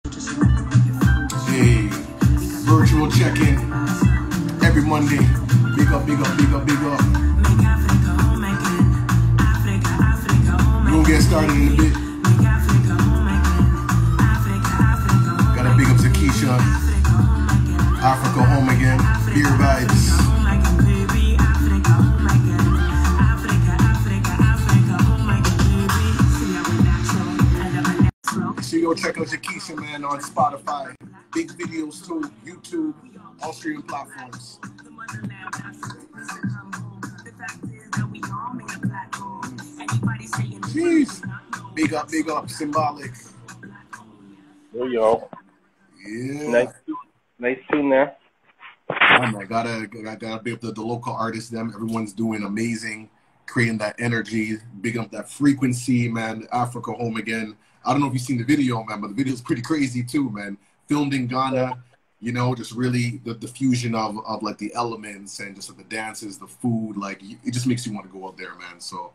Hey, virtual check-in every Monday. Big up, big up, big up, big up. We're gonna get started in a bit. Gotta big up Zakisha. Africa home again. Beer vibes. So you go check out Zakisha, man, on Spotify. Big videos too, YouTube, all streaming platforms. Jeez. Big up, symbolic. There you go. Yeah. Nice tune there. Oh my, gotta big up the local artists, them. Everyone's doing amazing, creating that energy, big up that frequency, man. Africa home again. I don't know if you've seen the video, man, but the video's pretty crazy too, man. Filmed in Ghana, you know, just really the fusion of like the elements and just like the dances, the food, like it just makes you want to go out there, man. So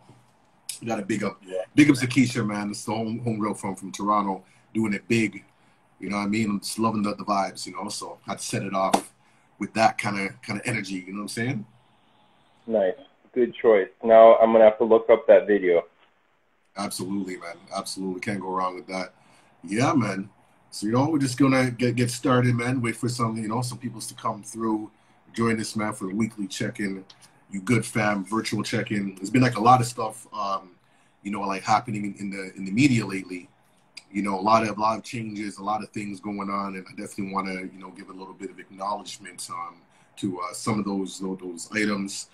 you gotta big up Zakisha, man. It's the homegirl from Toronto, doing it big. You know what I mean? I'm just loving the vibes, you know. So I had to set it off with that kind of energy. You know what I'm saying? Nice, good choice. Now I'm gonna have to look up that video. Absolutely, man. Absolutely, can't go wrong with that. Yeah, man. So you know, we're just gonna get started, man. Wait for some people to come through, join us, man, for the weekly check-in. You good fam, virtual check-in. There's been like a lot of stuff, like happening in the media lately. You know, a lot of changes, a lot of things going on, and I definitely want to give a little bit of acknowledgement to some of those items.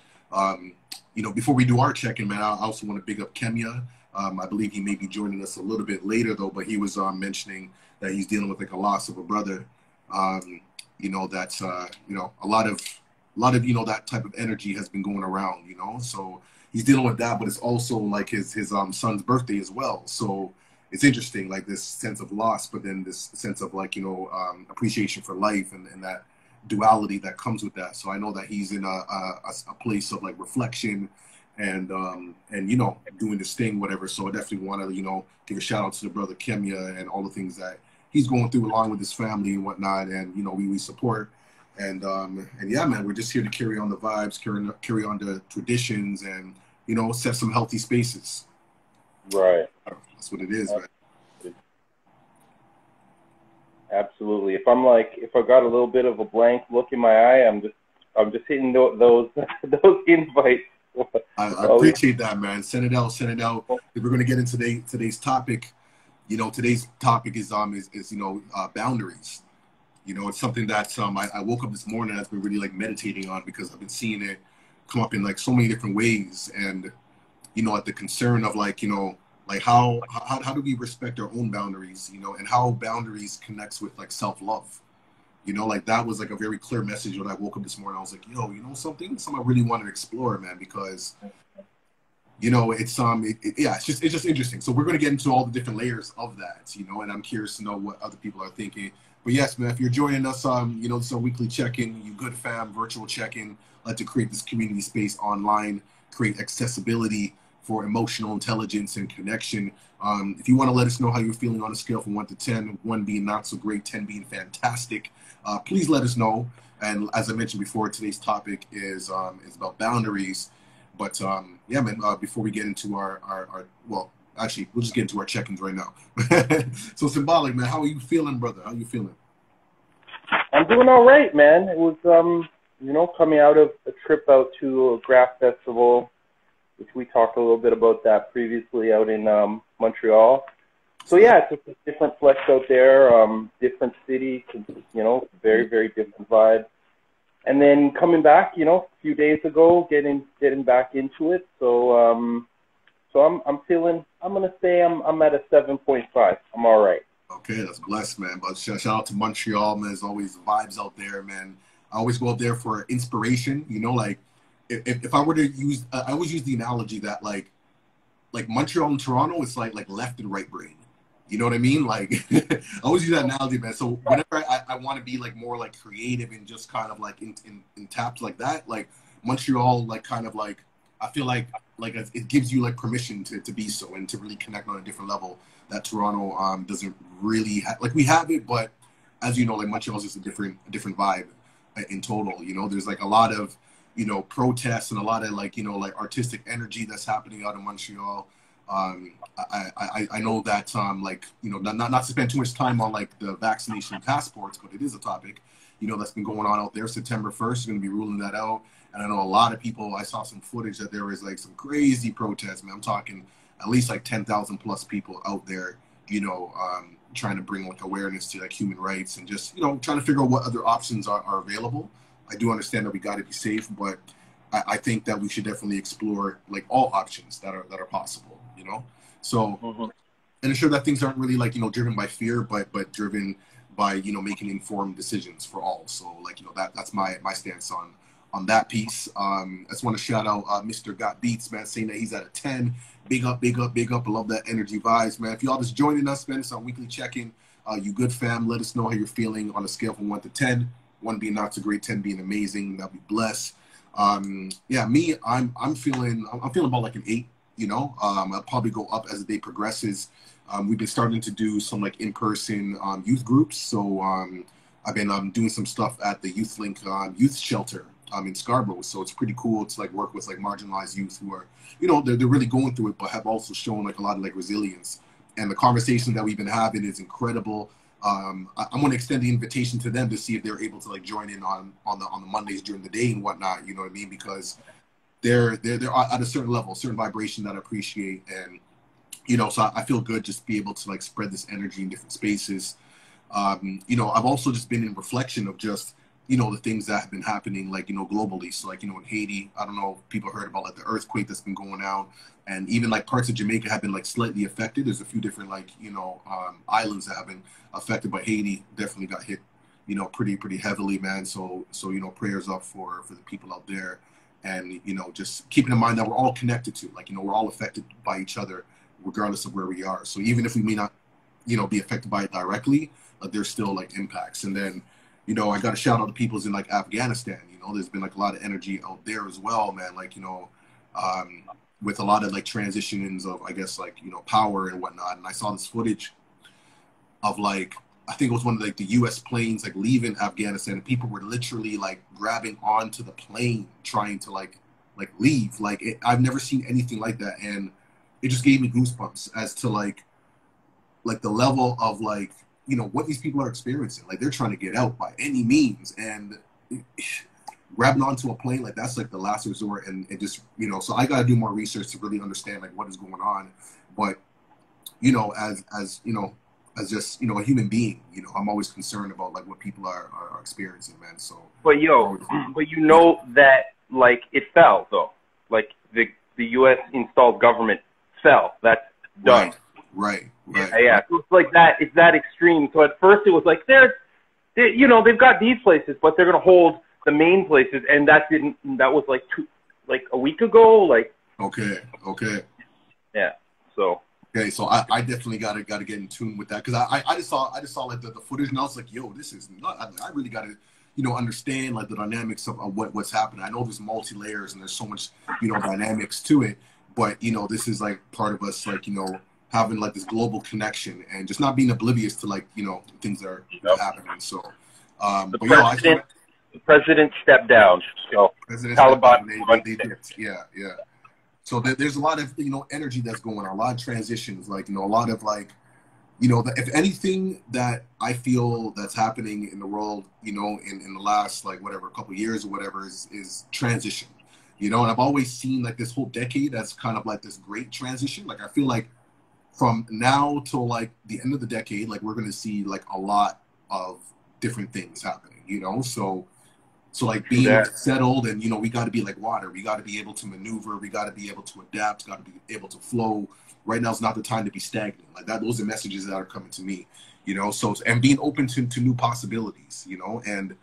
Before we do our check-in, man, I also want to big up Kenya. I believe he may be joining us a little bit later though, but he was mentioning that he's dealing with like a loss of a brother. That's a lot of that type of energy has been going around. So he's dealing with that, but it's also like his son's birthday as well. So it's interesting, like this sense of loss, but then this sense of like appreciation for life and that duality that comes with that. So I know that he's in a place of like reflection and doing this thing, whatever. So I definitely want to give a shout out to the brother Kenya and all the things that he's going through along with his family and whatnot, and we support and yeah, man, we're just here to carry on the vibes, carry on the traditions, and set some healthy spaces. Right, that's what it is, man. Absolutely. If I got a little bit of a blank look in my eye, I'm just hitting those invites. I appreciate that, man. Send it out. If we're gonna get into today's topic, today's topic is boundaries. It's something that I woke up this morning and I've been really like meditating on, because I've been seeing it come up in like so many different ways, and at the concern of like how do we respect our own boundaries, and how boundaries connects with like self-love. Like that was like a very clear message when I woke up this morning. I was like, something I really wanted to explore, man, because it's just interesting. So we're going to get into all the different layers of that, and I'm curious to know what other people are thinking. But yes, man, if you're joining us, this is our weekly check-in, you good fam, virtual check-in. Like to create this community space online, create accessibility for emotional intelligence and connection. If you want to let us know how you're feeling on a scale from 1 to 10, 1 being not so great, 10 being fantastic, please let us know. And as I mentioned before, today's topic is about boundaries. But yeah, man, before we get into well, actually, we'll just get into our check-ins right now. So Symbolic, man, how are you feeling, brother? How are you feeling? I'm doing all right, man. It was, coming out of a trip out to a craft festival, which we talked a little bit about that previously out in Montreal. So yeah, it's just a different flex out there, different city, very, very different vibe. And then coming back, a few days ago, getting back into it. So I'm feeling, I'm gonna say I'm at a 7.5. I'm all right. Okay, that's blessed, man. But shout out to Montreal, man. There's always vibes out there, man. I always go out there for inspiration. Like if I were to use, I always use the analogy that like Montreal and Toronto, it's like left and right brain. You know what I mean? Like I always use that analogy, man. So whenever I want to be like more like creative and just kind of like in taps like that, like Montreal, like kind of like I feel like it gives you like permission to be so and to really connect on a different level that Toronto doesn't really like. We have it, but as you know, like Montreal's just a different vibe in total. You know, there's like a lot of, you know, protests and a lot of like, you know, like artistic energy that's happening out in Montreal. I know that like, you know, not to spend too much time on like the vaccination passports, but it is a topic, you know, that's been going on out there. September 1st is going to be ruling that out. And I know a lot of people, I saw some footage that there was like some crazy protests, man. I'm talking at least like 10,000 plus people out there, you know, trying to bring like awareness to like human rights and just, you know, trying to figure out what other options are available. I do understand that we got to be safe, but I think that we should definitely explore like all options that are possible, you know? So, and ensure that things aren't really like, you know, driven by fear, but driven by, you know, making informed decisions for all. So like, you know, that's my stance on that piece. I just want to shout out Mr. Got Beats, man, saying that he's at a 10. Big up, big up, big up. I love that energy vibes, man. If y'all just joining us, man, it's our weekly check-in. You good, fam. Let us know how you're feeling on a scale from 1 to 10. 1 being not so great, 10 being amazing. That'll be blessed. Yeah, me, I'm feeling about like an 8, you know. I'll probably go up as the day progresses. We've been starting to do some like in-person youth groups. So I've been doing some stuff at the Youth Link youth shelter in Scarborough. So it's pretty cool to like work with like marginalized youth who are, you know, they're really going through it, but have also shown like a lot of like resilience. And the conversation that we've been having is incredible. I'm going to extend the invitation to them to see if they're able to like join in on the Mondays during the day and whatnot. You know what I mean? Because they're at a certain level, certain vibration that I appreciate, and you know, so I feel good just to be able to like spread this energy in different spaces. You know, I've also just been in reflection of just, you know, the things that have been happening, like, you know, globally. So like, you know, in Haiti, I don't know if people heard about like the earthquake that's been going on, and even like parts of Jamaica have been like slightly affected. There's a few different like, you know, islands that have been affected, but Haiti definitely got hit, you know, pretty heavily, man. So you know, prayers up for the people out there, and you know, just keeping in mind that we're all connected to, like, you know, we're all affected by each other regardless of where we are. So even if we may not, you know, be affected by it directly, there's still like impacts. And then, you know, I got to shout out the peoples in like Afghanistan. You know, there's been like a lot of energy out there as well, man. Like, you know, with a lot of like transitions of, I guess, like, you know, power and whatnot. And I saw this footage of like, I think it was one of like the U.S. planes like leaving Afghanistan, and people were literally like grabbing onto the plane trying to like leave. Like I've never seen anything like that, and it just gave me goosebumps as to like the level of like, you know, what these people are experiencing. Like they're trying to get out by any means, and grabbing onto a plane, like that's like the last resort. And it just, you know, so I got to do more research to really understand like what is going on. But, you know, as you know, as just, you know, a human being, you know, I'm always concerned about like what people are experiencing, man. So, but but you know that like it fell though, like the U.S. installed government fell. That's done. Right. Yeah. So it's like that. It's that extreme. So at first it was like you know, they've got these places, but they're gonna hold the main places, and that was like a week ago. Like. Okay. Yeah. So. Okay, so I definitely gotta get in tune with that, because I just saw like the footage, and I was like, yo, this is not. I really gotta, you know, understand like the dynamics of what's happening. I know there's multi layers and there's so much, you know, dynamics to it, but you know, this is like part of us, like, you know, having like this global connection and just not being oblivious to like, you know, things that are happening. So, the president stepped down. So Taliban, they did. Yeah. So there's a lot of, you know, energy that's going on, a lot of transitions, like, you know, a lot of like, you know, if anything that I feel that's happening in the world, you know, in the last like whatever couple of years or whatever is transition, you know. And I've always seen like this whole decade as kind of like this great transition. Like I feel like from now till like the end of the decade, like we're going to see like a lot of different things happening, you know. So like being settled, and you know, we got to be like water. We got to be able to maneuver. We got to be able to adapt. Got to be able to flow. Right now is not the time to be stagnant. Like that, those are messages that are coming to me, you know. So, and being open to new possibilities, you know. And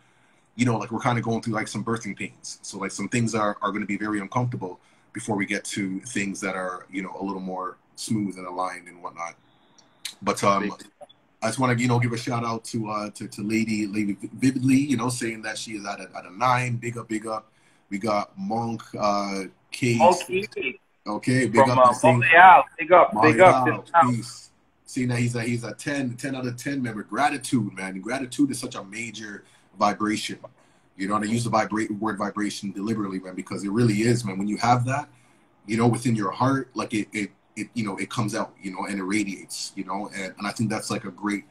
you know, like we're kind of going through like some birthing pains. So like some things are going to be very uncomfortable before we get to things that are, you know, a little more smooth and aligned and whatnot. But I just want to, you know, give a shout out to Lady Vividly, you know, saying that she is at a 9. Big up. We got Monk Monkey Okay, big from up. Montreal. Big up. Peace. See, now he's a 10 out of 10 member. Gratitude, man. Gratitude is such a major vibration. You know, and I use the word vibration deliberately, man, because it really is, man. When you have that, you know, within your heart, like it you know, it comes out, you know, and it radiates, you know, and I think that's like a great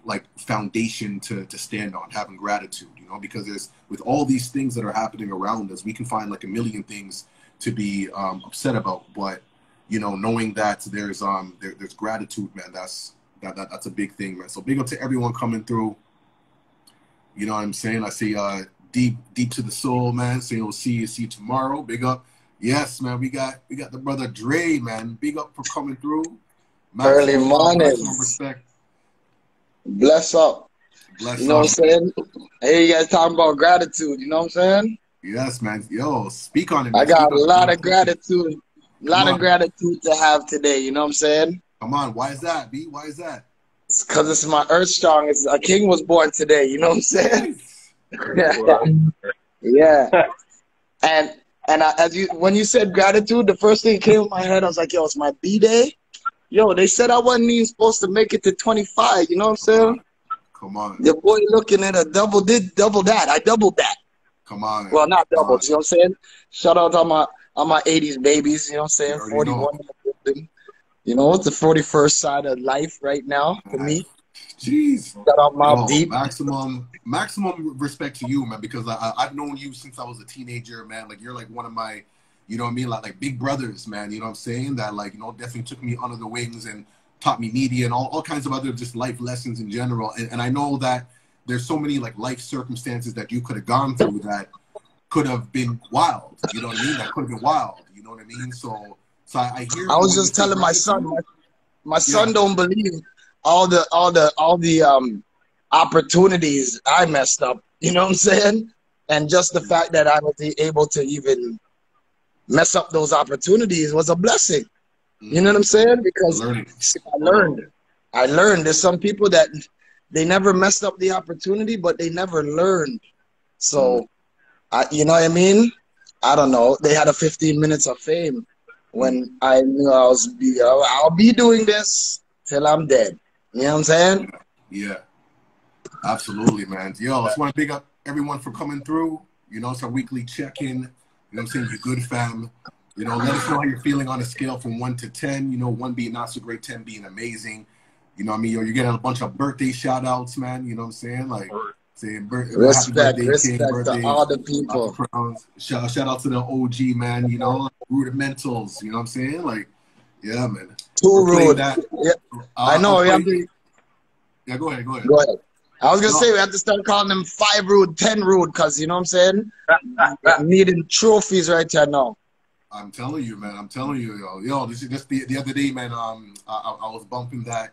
like foundation to stand on, having gratitude, you know, because there's, with all these things that are happening around us, we can find like a million things to be upset about, but you know, knowing that there's gratitude, man, that's a big thing, man. So big up to everyone coming through. You know what I'm saying? I see deep to the soul, man. So you'll see you tomorrow. Big up. Yes, man. We got the brother Dre, man. Big up for coming through. Early morning. Respect. Bless up. Bless you know up. What I'm saying? I hear you guys talking about gratitude. You know what I'm saying? Yes, man. Yo, speak on it, man. I got a lot of gratitude. A lot of gratitude to have today. You know what I'm saying? Come on. Why is that, B? Why is that? It's because it's my Earth Strong. A king was born today. You know what I'm saying? Yeah. And when you said gratitude, the first thing that came in my head, I was like, yo, it's my B-Day. Yo, they said I wasn't even supposed to make it to 25. You know what I'm saying? Come on. Your boy looking at a double that. I doubled that. Come on. Well, not doubled. You know what I'm saying? Shout out to all my 80s babies. You know what I'm saying? 41 in the building. You know, it's the 41st side of life right now for me. Jeez. Shout out Mob Deep. Maximum respect to you, man, because I've known you since I was a teenager, man. Like, you're like one of my, you know what I mean, like big brothers, man. You know what I'm saying? That, like, you know, definitely took me under the wings and taught me media and all kinds of other just life lessons in general. And I know that there's so many like life circumstances that you could have gone through that could have been wild. You know what I mean? That could have been wild. You know what I mean? So I hear. I was just telling my son. My son don't believe all the opportunities I messed up. You know what I'm saying? And just the fact that I was able to even mess up those opportunities was a blessing. You know what I'm saying? Because I learned. There's some people that they never messed up the opportunity, but they never learned. So, you know what I mean? I don't know. They had a 15 minutes of fame when I knew I'll be doing this till I'm dead. You know what I'm saying? Yeah. Absolutely, man. Yo, I just want to big up everyone for coming through. You know, it's our weekly check-in. You know what I'm saying? You good, fam. You know, let us know how you're feeling on a scale from 1 to 10. You know, 1 being not so great, 10 being amazing. You know what I mean? You're getting a bunch of birthday shout-outs, man. You know what I'm saying? Like, saying respect to all the people. Shout out to the OG, man. You know, rudimentals. You know what I'm saying? Like, yeah, man. Too rude. Yeah. I know. Yeah, go ahead. I was going to say, we have to start calling them 5 rude, 10 rude, because, you know what I'm saying? Needing trophies right here now. I'm telling you, man. I'm telling you, yo. This is just the other day, man. I was bumping that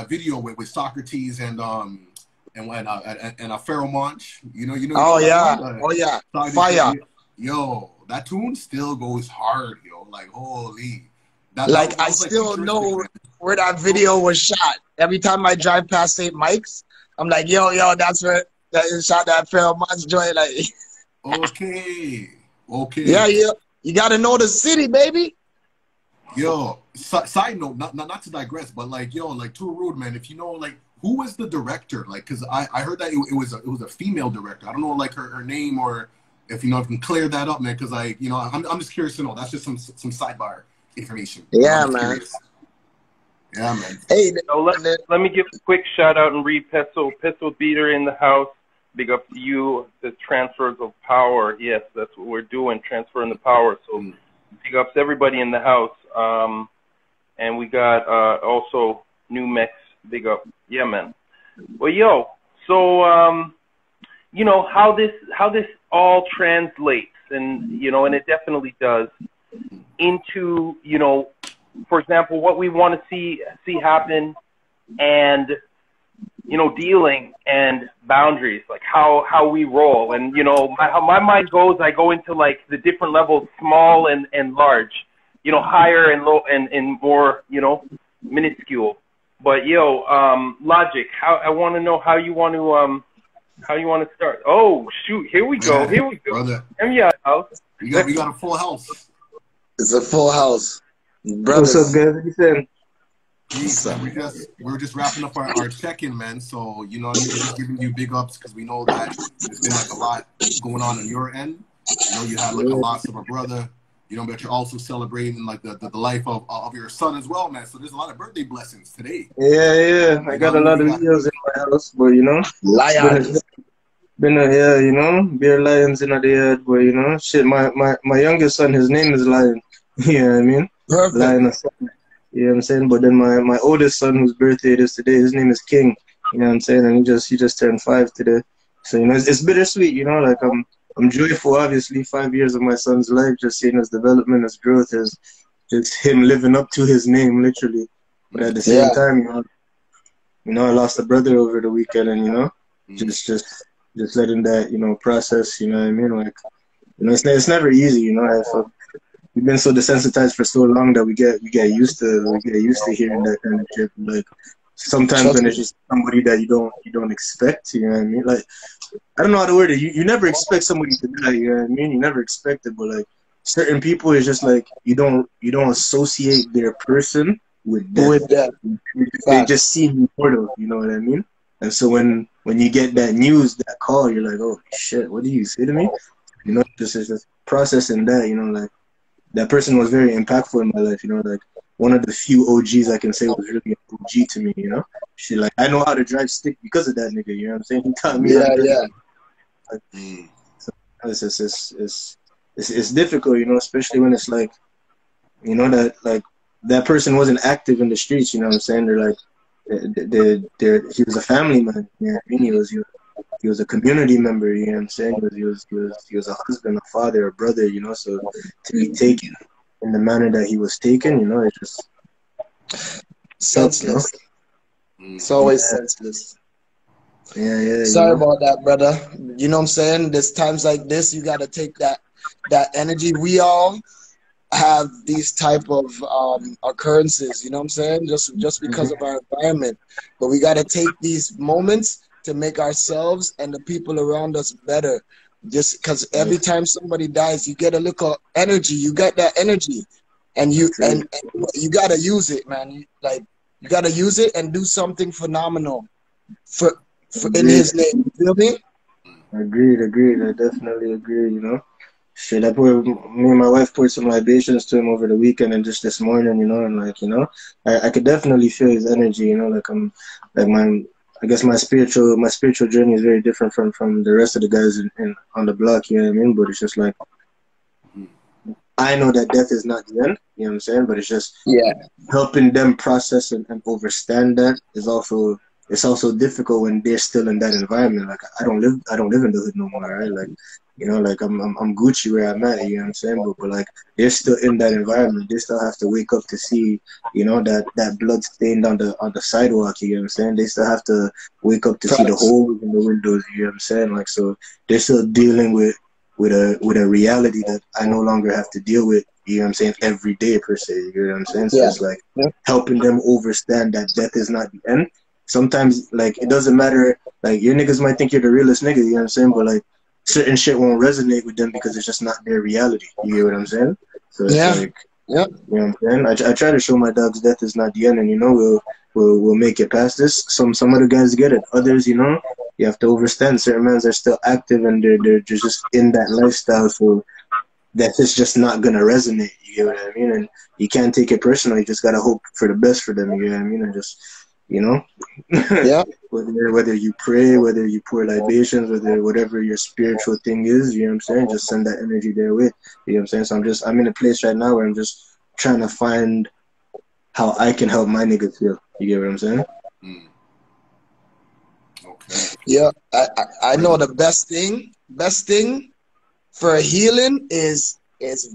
video with Socrates and a Pharaoh Monch. You know. Oh yeah. Fire. Yo, that tune still goes hard, yo. Like, holy. I still know where that video was shot. Every time I drive past St. Mike's, I'm like, yo, that's where that is shot, that Pharaoh Monch joint. Like, okay. Yeah. You got to know the city, baby. Yo, side note, not to digress, but like, yo, like, Too Rude, man. If you know, like, who was the director? Like, because I heard that it was a female director. I don't know, like, her name, or if you know, if you can clear that up, man. Because, like, you know, I'm just curious to know. That's just some sidebar information. Yeah, man. Curious. Yeah, man. Hey, so let me give a quick shout out and read Pistol Beater in the house. Big up to you. The transfers of power. Yes, that's what we're doing, transferring the power. So big ups to everybody in the house. And we got also New Mex. Big up. Yeah, man. Well, yo. So you know how this all translates, and you know, and it definitely does, into, you know, for example, what we want to see happen, and, you know, dealing and boundaries, like how we roll. And, you know, how my mind goes, I go into like the different levels, small and large, you know, higher and low and more, you know, minuscule. But yo, Logic, I want to know how you want to How you want to start? Oh shoot! Here we go. Here we go. Brother, House. we got a full house. It's a full house. What's up, Brothers. guys? What you saying? Jeez, man, we're just wrapping up our check-in, man. So we're just giving you big ups because we know that there's been like a lot going on your end. You had like a loss of a brother. But you're also celebrating like the life of your son as well, man. So there's a lot of birthday blessings today. Yeah. I got a lot of videos in my house, but Lions. beer lions in the yard, but shit. My youngest son, his name is Lion. You know what I mean? Perfect. Lion. You know what I'm saying? But then my oldest son, whose birthday it is today, his name is King. You know what I'm saying? And he just turned 5 today. So it's bittersweet. Like I'm joyful. Obviously, 5 years of my son's life, just seeing his development, his growth, is just him living up to his name, literally. But at the same time, I lost a brother over the weekend, and just letting that process. You know what I mean? Like, it's never easy. We've been so desensitized for so long that we get used to hearing that kind of shit. Like sometimes when it's just somebody that you don't expect, you know what I mean? Like I don't know how to word it. You never expect somebody to die, you know what I mean? You never expect it, but like certain people, it's just like you don't associate their person with death. They just seem mortal, you know what I mean? And so when you get that news, that call, you're like, oh shit, what do you say to me? Just processing that, like. That person was very impactful in my life, like one of the few OGs I can say was really an OG to me, She like I know how to drive stick because of that nigga, you know what I'm saying? He taught me how to drive. So it's difficult, especially when it's like, that like that person wasn't active in the streets, you know what I'm saying? They're like he was a family man, you know what I mean? He was a community member, you know what I'm saying? He was a husband, a father, a brother, so to be taken in the manner that he was taken, it's just senseless. It's always senseless. Yeah. Sorry about that, brother. You know what I'm saying? There's times like this, you got to take that energy. We all have these type of occurrences, you know what I'm saying? Just because of our environment. But we got to take these moments to make ourselves and the people around us better. Just because every time somebody dies, you get a little energy. You get that energy, and you gotta use it, man. You gotta use it and do something phenomenal for in His name. You feel me? Agreed. I definitely agree. Shit, me and my wife poured some libations to him over the weekend and just this morning, and like, I could definitely feel his energy. I guess my spiritual journey is very different from the rest of the guys on the block, you know what I mean? But it's just like, I know that death is not the end, you know what I'm saying? But it's just helping them process and understand that is also, it's also difficult when they're still in that environment. Like I don't live in the hood no more, right? Like, like I'm Gucci where I'm at, you know what I'm saying? But like they're still in that environment. They still have to wake up to see, that blood stained on the sidewalk, you know what I'm saying? They still have to wake up to see the holes in the windows, you know what I'm saying? Like, so they're still dealing with a reality that I no longer have to deal with, you know what I'm saying, every day per se, you know what I'm saying? So it's like helping them understand that death is not the end. Sometimes, like, it doesn't matter, like, your niggas might think you're the realest nigga, you know what I'm saying? But, like, certain shit won't resonate with them because it's just not their reality, you get what I'm saying? So it's like, you know what I'm saying? I try to show my dogs death is not the end, and, we'll make it past this. Some other guys get it. Others, you have to understand certain men are still active and they're just in that lifestyle, so that it's just not gonna resonate, you get what I mean? And you can't take it personally, you just gotta hope for the best for them, you get what I mean? And just, whether you pray, whether you pour libations, whatever your spiritual thing is, you know what I'm saying, just send that energy their way, you know what I'm saying? So I'm in a place right now where I'm just trying to find how I can help my nigga feel, you get what I'm saying? Okay. Yeah, I know the best thing for healing is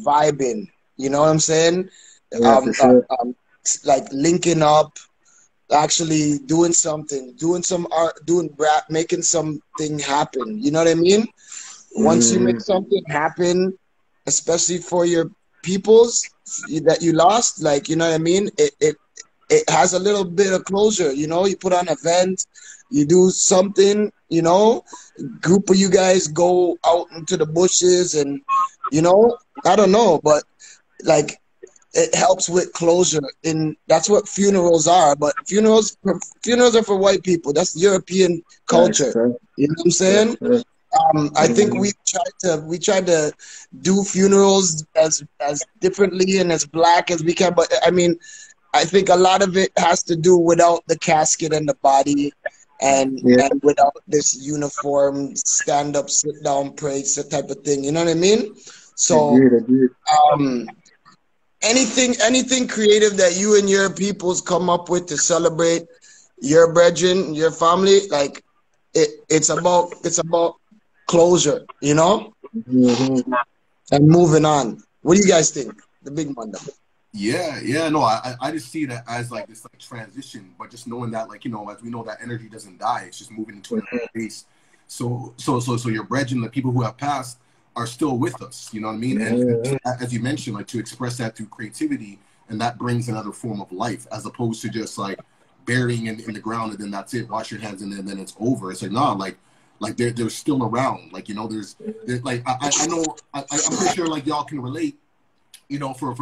vibing, you know what I'm saying? For sure. Like linking up, actually doing something, doing some art, doing rap, making something happen. You know what I mean? Once you make something happen, especially for your peoples that you lost, like, you know what I mean? It has a little bit of closure, you put on an event, you do something, you know, group of you guys go out into the bushes and, you know, I don't know, but like it helps with closure. And that's what funerals are. But funerals are for white people. That's European culture. You know what I'm saying? I think we tried to do funerals as differently and as black as we can. But I mean, I think a lot of it has to do without the casket and the body, and without this uniform stand up, sit down, pray type of thing. You know what I mean? So, Agreed. anything creative that you and your peoples come up with to celebrate your brethren, your family, like it's about closure, you know, and moving on. What do you guys think? The big one. Yeah, no, I just see that as like this like transition, but just knowing that, like, you know, as we know that energy doesn't die, it's just moving into another space. So your brethren, the people who have passed, are still with us, you know what I mean? And as you mentioned, like, to express that through creativity, and that brings another form of life, as opposed to just like burying in the ground and then that's it, wash your hands and then it's over. It's like, nah, like they're still around, like, you know, there's like I know I'm pretty sure like y'all can relate, you know, for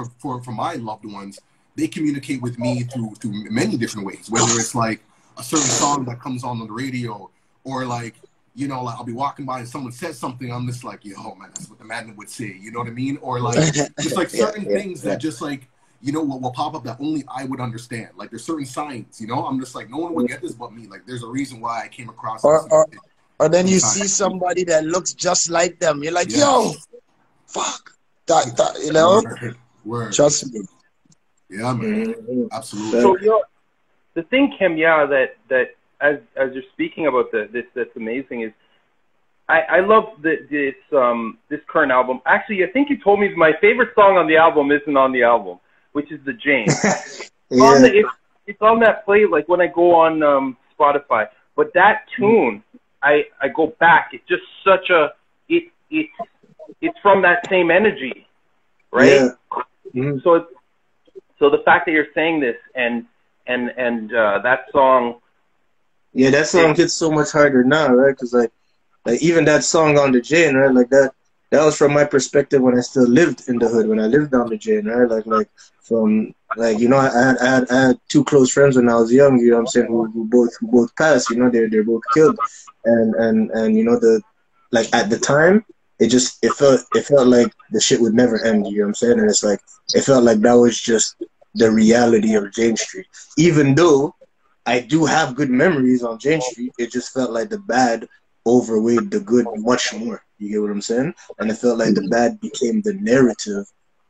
my loved ones, they communicate with me through many different ways, whether it's like a certain song that comes on the radio, or like, you know, like I'll be walking by and someone says something, I'm just like, yo, man, that's what the man would say, you know what I mean? Or like just like certain things that just like, you know, will pop up that only I would understand. Like there's certain signs, you know, I'm just like, no one would get this but me. Like there's a reason why I came across or then you see somebody that looks just like them. You're like, yo, fuck. That, you know? Word. Trust me. Yeah, man. Absolutely. So, you know, the thing, Kim, that as you're speaking about this, that's amazing, is I love this current album. Actually, I think you told me my favorite song on the album isn't on the album, which is The Jane. It's on that play, like when I go on Spotify. But that tune, I go back. It's just such a it's from that same energy, right? Yeah. So the fact that you're saying this and that song. Yeah, that song hits so much harder now, right? Because like even that song on the Jane, right? Like that was from my perspective when I still lived in the hood, when I lived on the Jane, right? Like from like, you know, I had two close friends when I was young, you know what I'm saying, who both passed, you know, they're both killed, and you know, like at the time, it felt like the shit would never end, you know what I'm saying? And it's like, it felt like that was just the reality of Jane Street. Even though I do have good memories on Jane Street, it just felt like the bad overweighed the good much more. You get what I'm saying? And it felt like the bad became the narrative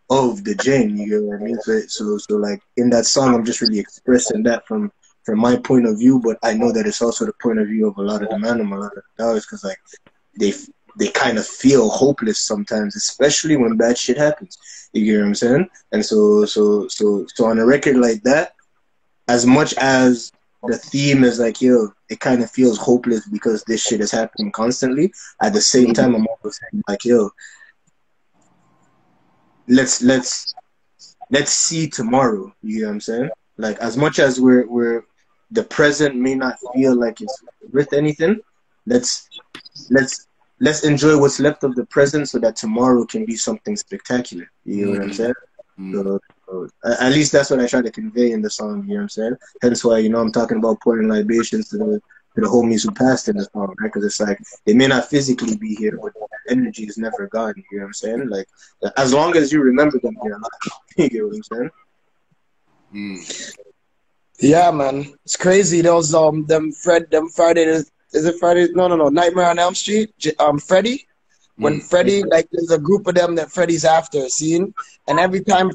of the Jane, you get what I mean? So like in that song, I'm just really expressing that from my point of view, but I know that it's also the point of view of a lot of the man and a lot of the dollars, because like they kind of feel hopeless sometimes, especially when bad shit happens. You get what I'm saying? And so on a record like that, as much as the theme is like, yo, it kind of feels hopeless because this shit is happening constantly, at the same time, I'm also saying like, yo, let's see tomorrow. You know what I'm saying? Like, as much as we're the present may not feel like it's worth anything, let's enjoy what's left of the present so that tomorrow can be something spectacular. You know what I'm saying? So at least that's what I try to convey in the song. You know what I'm saying? Hence why, you know, I'm talking about pouring libations to the homies who passed in the song, right? Because it's like, they may not physically be here, but the energy is never gone. You know what I'm saying? Like, as long as you remember them, you're alive. You get what I'm saying? Yeah, man, it's crazy. Those them Friday, is it Friday? No, Nightmare on Elm Street. Freddy. When Freddy, like, there's a group of them that Freddy's after, seeing, and every time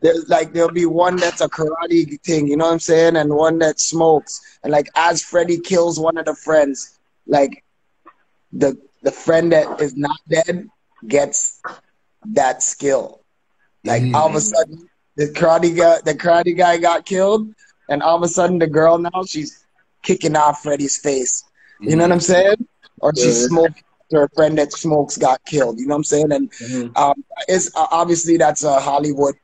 there'll be one that's a karate thing, you know what I'm saying, and one that smokes, and like as Freddy kills one of the friends, like the friend that is not dead gets that skill. Like all of a sudden, the karate guy got killed, and all of a sudden the girl now she's kicking off Freddy's face. You know what I'm saying? Or she's smoking. Her friend that smokes got killed. You know what I'm saying? And it's obviously that's a Hollywood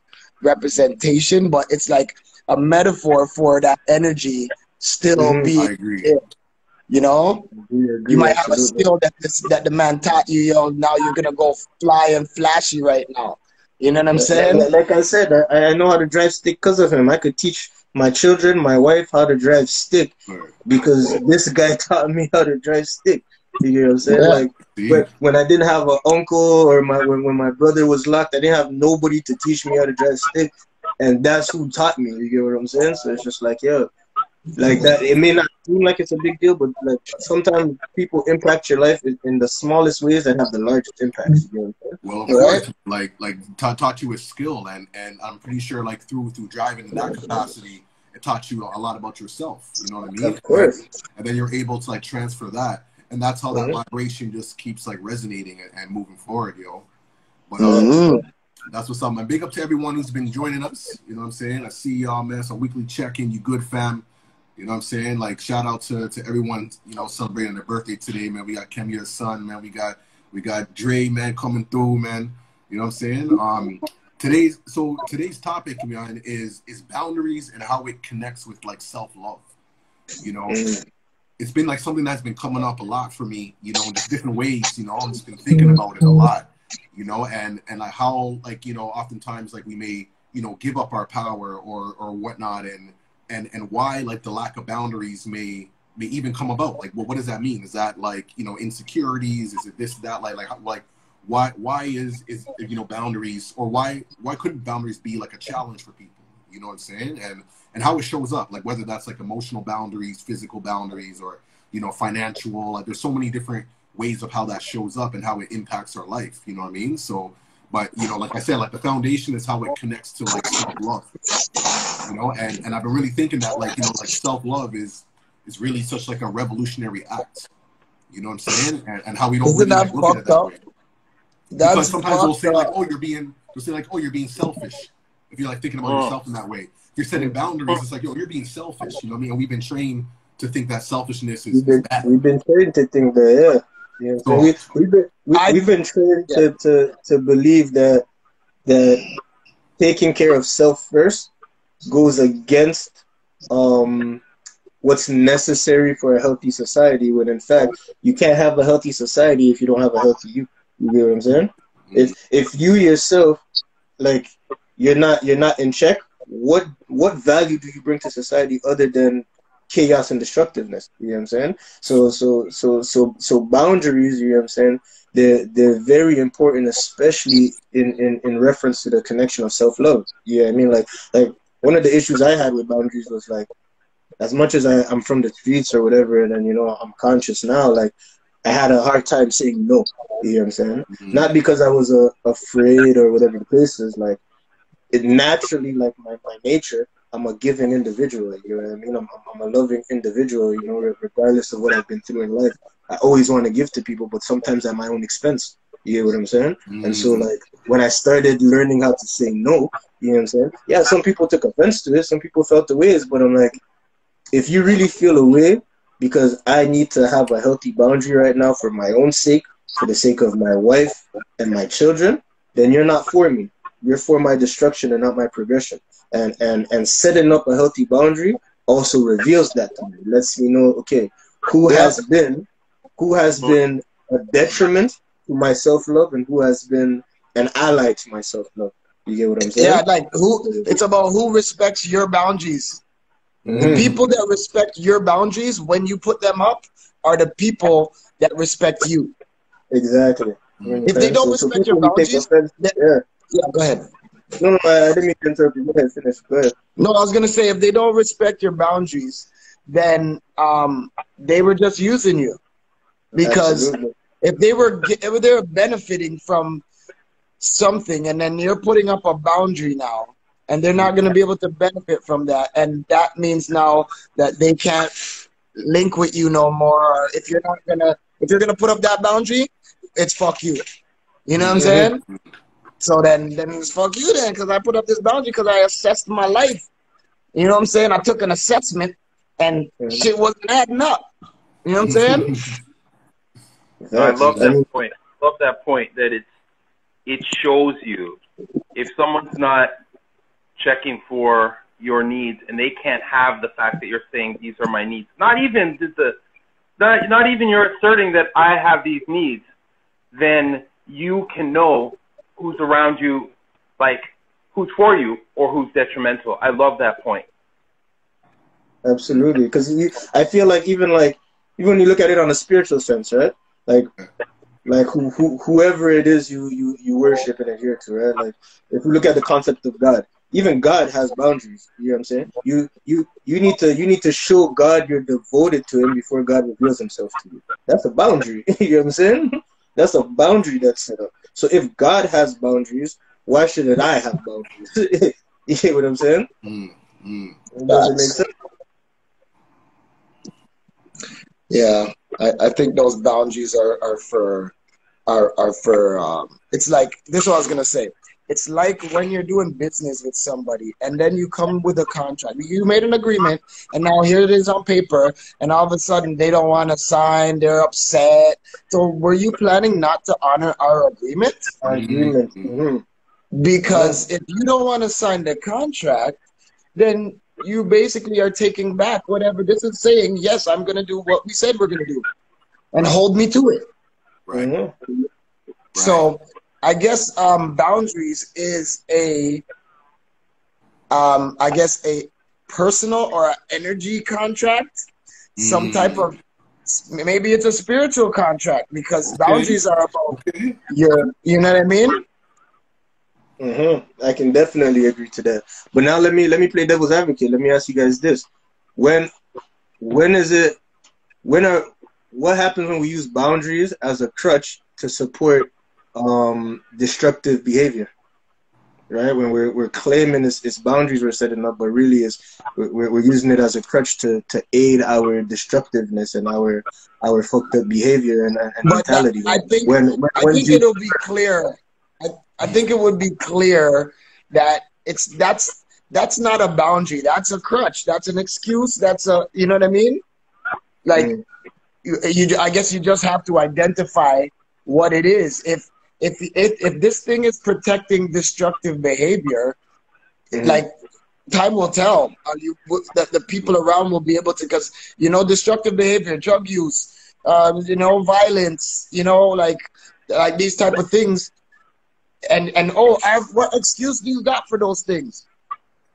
representation, but it's like a metaphor for that energy still being there. You know, Agree, you might have a absolutely. skill that the man taught you. Yo, now you're gonna go fly and flashy right now. You know what I'm saying? Like I said, I know how to drive stick because of him. I could teach my children, my wife, how to drive stick Right. because this guy taught me how to drive stick. You know what I'm saying? Yeah. Like See? when I didn't have an uncle or when my brother was locked, I didn't have nobody to teach me how to drive stick, and that's who taught me. You get what I'm saying? So it's just like, yeah, like that. It may not seem like it's a big deal, but like sometimes people impact your life in the smallest ways that have the largest impacts. You know what I'm Well, of Right. course, like taught you a skill, and I'm pretty sure like through driving in that capacity, it taught you a lot about yourself. You know what I saying? mean? Of course. And then you're able to like transfer that, and that's how that Mhm. vibration just keeps like resonating and moving forward, yo. But Mm-hmm. that's what's up, man. Big up to everyone who's been joining us. You know what I'm saying? I see y'all, man. It's a weekly check-in. You good, fam? You know what I'm saying? Like, shout out to everyone, you know, celebrating their birthday today, man. We got Kemia's son, man. We got Dre, man, coming through, man. You know what I'm saying? Today's topic, man, is boundaries and how it connects with like self-love. You know, Mhm. it's been like something that's been coming up a lot for me, you know, in just different ways, you know. I've just been thinking about it a lot, you know, and like how, like, you know, oftentimes like we may, you know, give up our power or whatnot, and why like the lack of boundaries may even come about. Like, well, what does that mean? Is that like, you know, insecurities? Is it this, that, like why is you know, boundaries, or why couldn't boundaries be like a challenge for people? You know what I'm saying? And how it shows up, like whether that's like emotional boundaries, physical boundaries, or, you know, financial. Like there's so many different ways of how that shows up and how it impacts our life. You know what I mean? So, but you know, like I said, like the foundation is how it connects to like self-love. You know, and I've been really thinking that, like, you know, like self-love is really such like a revolutionary act. You know what I'm saying? And how we don't Isn't really that like look at it fucked that up? way. Because That's sometimes they'll fucked say like, up. oh, they'll say like, oh, you're being selfish. If you're like thinking about yourself in that way, if you're setting boundaries, it's like, yo, you're being selfish. You know what I mean? And we've been trained to think that selfishness is bad. We've been trained to think that, yeah. You know what I'm So saying? I We've been trained yeah. to believe that taking care of self first goes against um what's necessary for a healthy society, when in fact you can't have a healthy society if you don't have a healthy you. You get what I'm saying? If you yourself, like, you're not in check, what value do you bring to society other than chaos and destructiveness? You know what I'm saying? So boundaries, you know what I'm saying, they're very important, especially in reference to the connection of self-love. Yeah, I mean, like one of the issues I had with boundaries was like, as much as I'm from the streets or whatever, and then, you know, I'm conscious now, like, I had a hard time saying no. You know what I'm saying? Not because I was afraid or whatever the case is. Like, it naturally, like my nature, I'm a giving individual. You know what I mean? I'm a loving individual. You know, regardless of what I've been through in life, I always want to give to people, but sometimes at my own expense. You get what I'm saying? And so, like, when I started learning how to say no, you know what I'm saying? Yeah, some people took offense to it. Some people felt the ways, but I'm like, if you really feel a way because I need to have a healthy boundary right now for my own sake, for the sake of my wife and my children, then you're not for me. You're for my destruction and not my progression. And setting up a healthy boundary also reveals that to me. It lets me know, okay, who Yeah. has been a detriment to my self-love and who has been an ally to my self-love. You get what I'm Yeah, saying? like it's about who respects your boundaries. The people that respect your boundaries when you put them up are the people that respect you. Exactly. If they don't So respect your people who take boundaries, offense, then, yeah. yeah, go ahead. No, I didn't mean to interrupt you. Go ahead, finish. Go ahead. No, I was gonna say if they don't respect your boundaries, then they were just using you. Because Absolutely. if they were benefiting from something, and then you're putting up a boundary now, and they're not going to be able to benefit from that, and that means now that they can't link with you no more. Or if you're gonna put up that boundary, it's fuck you. You know what I'm saying? So then it's fuck you then, because I put up this boundary because I assessed my life. You know what I'm saying? I took an assessment and shit wasn't adding up. You know what I'm saying? No, I love I that mean, point. I love that point that it shows you if someone's not checking for your needs and they can't have the fact that you're saying these are my needs. Not even the not even you're asserting that I have these needs, then you can know who's around you, like who's for you or who's detrimental. I love that point. Absolutely, because I feel like even when you look at it on a spiritual sense, right? Like whoever it is you worship and adhere to, right? Like if you look at the concept of God, even God has boundaries. You know what I'm saying? You need to show God you're devoted to Him before God reveals Himself to you. That's a boundary. You know what I'm saying? That's a boundary that's set up. So if God has boundaries, why shouldn't I have boundaries? You get what I'm saying? Does it make sense? Yeah, I think those boundaries are for it's like this is what I was gonna say. It's like when you're doing business with somebody and then you come with a contract. You made an agreement and now here it is on paper and all of a sudden they don't want to sign, they're upset. So were you planning not to honor our agreement? Agreement. Mm-hmm. Because if you don't want to sign the contract, then you basically are taking back whatever this is saying. Yes, I'm going to do what we said we're going to do and hold me to it. Right. Mm-hmm. So I guess boundaries is a personal or an energy contract, some type of, maybe it's a spiritual contract because boundaries are about you know what I mean? Mm-hmm. I can definitely agree to that. But now let me play devil's advocate. Let me ask you guys this: what happens when we use boundaries as a crutch to support destructive behavior? Right? When we're claiming it's boundaries we're setting up, but really we're using it as a crutch to aid our destructiveness and our fucked up behavior and mentality. I think it'll be clear. I think it would be clear that that's not a boundary. That's a crutch. That's an excuse. That's you know what I mean? Like I guess you just have to identify what it is. If this thing is protecting destructive behavior, like time will tell. The people around will be able to, because destructive behavior, drug use, violence, like these type of things. And what excuse do you got for those things?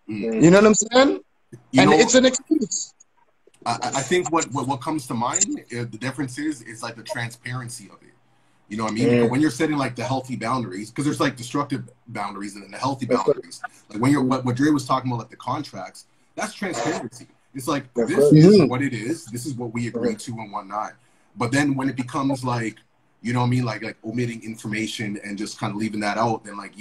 You know what I'm saying? It's an excuse. I think what comes to mind, the difference is like the transparency of it. You know what I mean? Because when you're setting like the healthy boundaries, because there's like destructive boundaries and the healthy boundaries. Like when what Dre was talking about, like the contracts, that's transparency. It's like this is what it is. This is what we agreed to and whatnot. But then when it becomes like, you know what I mean, like omitting information and just kind of leaving that out, then like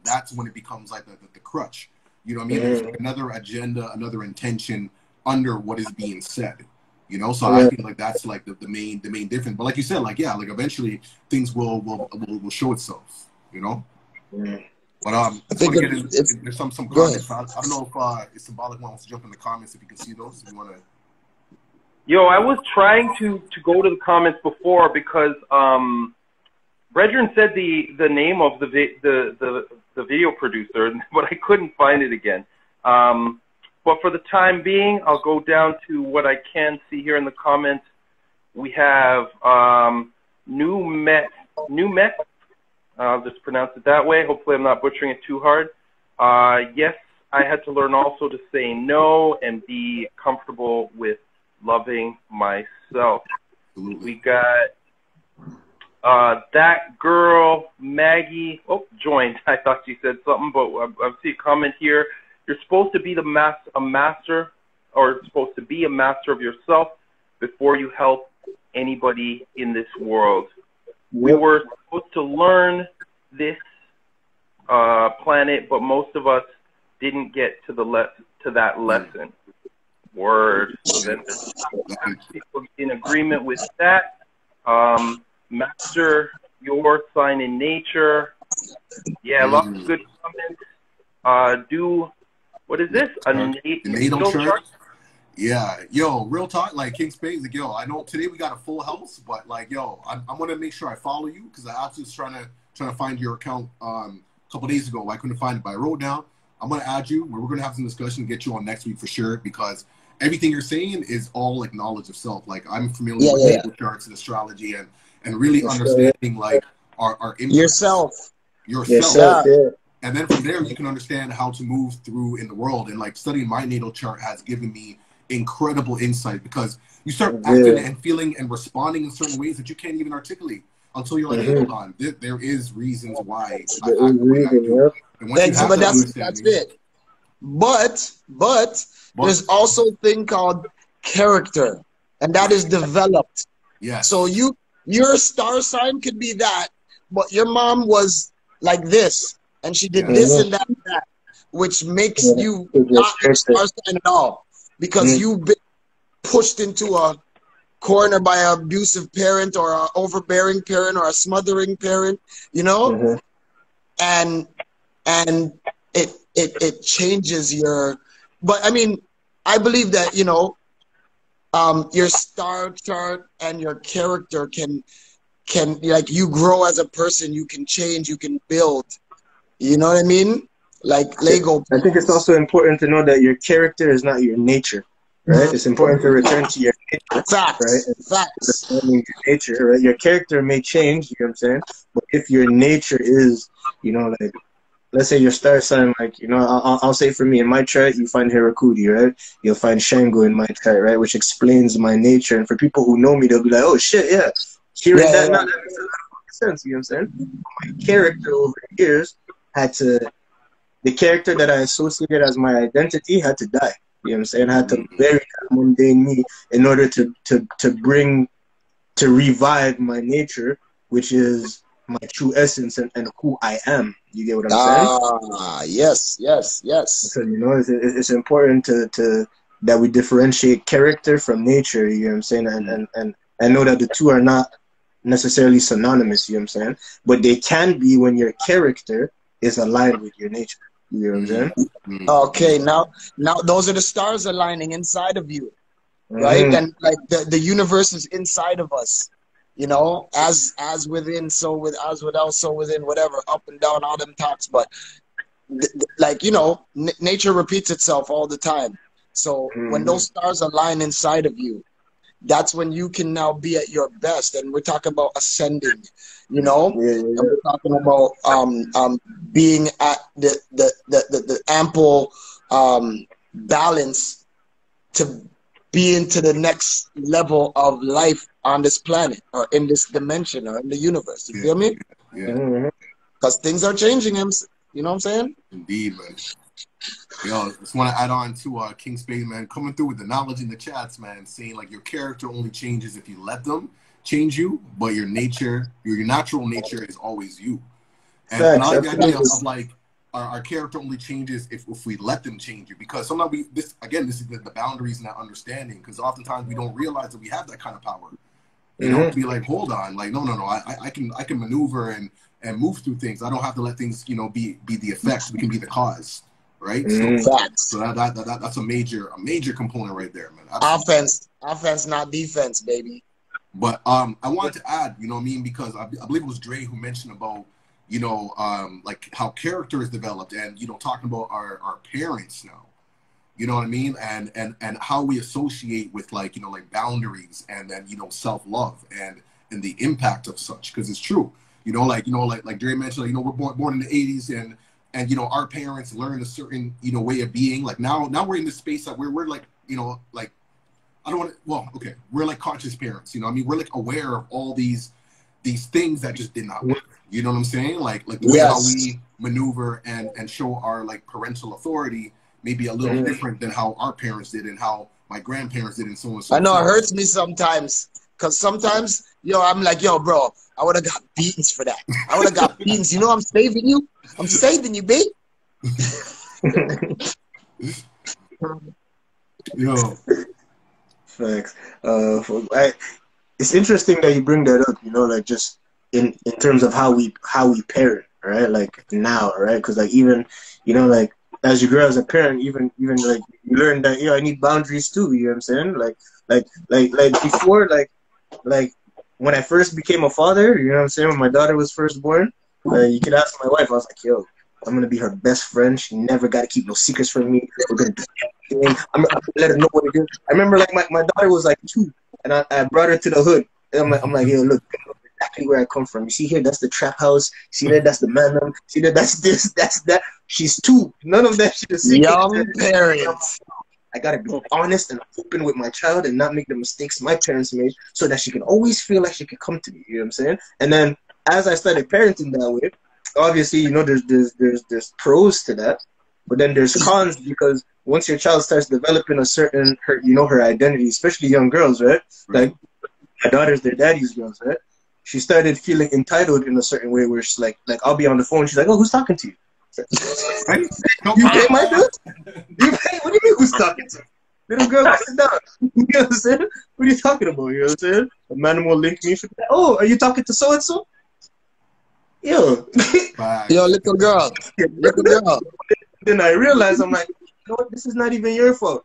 that's when it becomes like the crutch. You know what I mean? There's like another agenda, another intention under what is being said. So I feel like that's like the main difference. But like you said, like eventually things will show itself. But I think there's some comments. I don't know if it's symbolic wants to jump in the comments if you can see those. If you want to. Yo, I was trying to go to the comments before because Brethren said the name of the video producer, but I couldn't find it again. But for the time being, I'll go down to what I can see here in the comments. We have New Met. I'll just pronounce it that way. Hopefully I'm not butchering it too hard. Yes, I had to learn also to say no and be comfortable with loving myself. We got that girl, Maggie. Oh, joined. I thought she said something, but I see a comment here. You're supposed to be a master of yourself before you help anybody in this world. We were supposed to learn this planet, but most of us didn't get to that lesson. Word. So then people in agreement with that. Master your sign in nature. Yeah, lots of good comments. What is this? A natal chart? Yeah, yo, real talk, like King Spades, like, yo, I know today we got a full house, but like, yo, I'm gonna make sure I follow you because I actually was trying to find your account a couple days ago. I couldn't find it, but I wrote down. I'm gonna add you. We're gonna have some discussion, get you on next week for sure, because everything you're saying is all like knowledge of self. Like I'm familiar with natal charts and astrology and really understanding like our yourself. Yourself. Yeah. And then from there you can understand how to move through in the world. And like studying my natal chart has given me incredible insight, because you start acting and feeling and responding in certain ways that you can't even articulate until you're like, hey, hold on, there is reasons why I act the way I do. And once you have that's it. But there's also a thing called character, and that is developed. Yeah. So your star sign could be that, but your mom was like this, and she did this and that, which makes you not a star sign at all, because you've been pushed into a corner by an abusive parent or an overbearing parent or a smothering parent, you know, and it changes your. But I mean, I believe that, you know, your star chart and your character can like, you grow as a person, you can change, you can build. You know what I mean? Like Lego. I think it's also important to know that your character is not your nature, right? It's important to return to your nature, Facts. right? Facts. Your nature, right? Your character may change, you know what I'm saying? But if your nature is, you know, like, let's say your star sign, like, you know, I'll say for me, in my chart, you find Hirakudi, right? You'll find Shango in my chart, right? Which explains my nature. And for people who know me, they'll be like, oh, shit, yeah. Hearing that now, that makes a lot of sense, you know what I'm saying? My character over the years the character that I associated as my identity had to die. You know what I'm saying? I had to bury that mundane me in order to revive my nature, which is my true essence and who I am. You get what I'm saying? Yes. So, you know, it's important to that we differentiate character from nature, you know what I'm saying? And I know that the two are not necessarily synonymous, you know what I'm saying? But they can be when your character is aligned with your nature. You know what I'm saying? Okay, now those are the stars aligning inside of you, right? And like the universe is inside of us, you know, as within, so as without, so within, whatever, up and down, all them talks. But like, you know, nature repeats itself all the time. So when those stars align inside of you, that's when you can now be at your best. And we're talking about ascending, you know, and we're talking about being at the ample balance to be into the next level of life on this planet or in this dimension or in the universe. You feel me? Yeah. Because things are changing, you know what I'm saying? Indeed, man. Yo, just want to add on to King Spade, man, coming through with the knowledge in the chats, man, saying like your character only changes if you let them change you, but your nature, your natural nature is always you. And I like the idea of like our character only changes if we let them change you, because sometimes this is the boundaries and that understanding, because oftentimes we don't realize that we have that kind of power. You know, to be like, hold on, like no, I can maneuver and move through things. I don't have to let things, you know, be the effects. We can be the cause. Right, so that's a major component right there, man. Absolutely. Offense, not defense, baby. But I wanted to add, you know what I mean, because I believe it was Dre who mentioned about, you know, like how character is developed, and you know, talking about our parents now, you know what I mean, and how we associate with, like, you know, like boundaries, and then, you know, self-love and the impact of such, because it's true, you know, like Dre mentioned, like, you know, we're born in the 80s, and you know, our parents learned a certain, you know, way of being. Like now we're in this space that we're like, you know, like, I don't want to, well, okay, we're like conscious parents, you know what I mean? We're like aware of all these things that just did not work. You know what I'm saying? Like the way how we maneuver and show our like parental authority may be a little different than how our parents did and how my grandparents did, and so on and so forth. I know it hurts me sometimes, because sometimes, yo, I'm like, yo, bro, I would have got beatings for that. I would have got beatings. You know, I'm saving you. I'm saving you, babe. Yo. Facts. It's interesting that you bring that up, you know, like just in terms of how we parent, right? Like now, right? Because like even, you know, like as you grow as a parent, even like you learn that, I need boundaries too. You know what I'm saying? Like before, like when I first became a father, you know what I'm saying? When my daughter was first born, you could ask my wife. I was like, yo, I'm gonna be her best friend. She never got to keep no secrets from me. We're gonna do I'm gonna let her know what it is. I remember like my daughter was like 2, and I brought her to the hood. And I'm like, yo, look, exactly where I come from. You see here, that's the trap house. See there, that's the man. See there, that's this, that's that. She's 2. None of that shit is secret. Young parents. I gotta be honest and open with my child and not make the mistakes my parents made, so that she can always feel like she can come to me. You know what I'm saying? And then as I started parenting that way, obviously, you know, there's pros to that, but then there's cons, because once your child starts developing a certain her identity, especially young girls, right? Like my daughter's their daddy's girls, right? She started feeling entitled in a certain way where she's like I'll be on the phone, she's like, oh, who's talking to you? Like, you pay my dude? You pay? What do you mean who's talking to you? Little girl, sit down. You know what I'm saying? What are you talking about? You know what I'm saying? A man will link me for that. Oh, are you talking to so and so? Yo. Yo, little girl. Little girl. Then I realized, I'm like, you know what? This is not even your fault.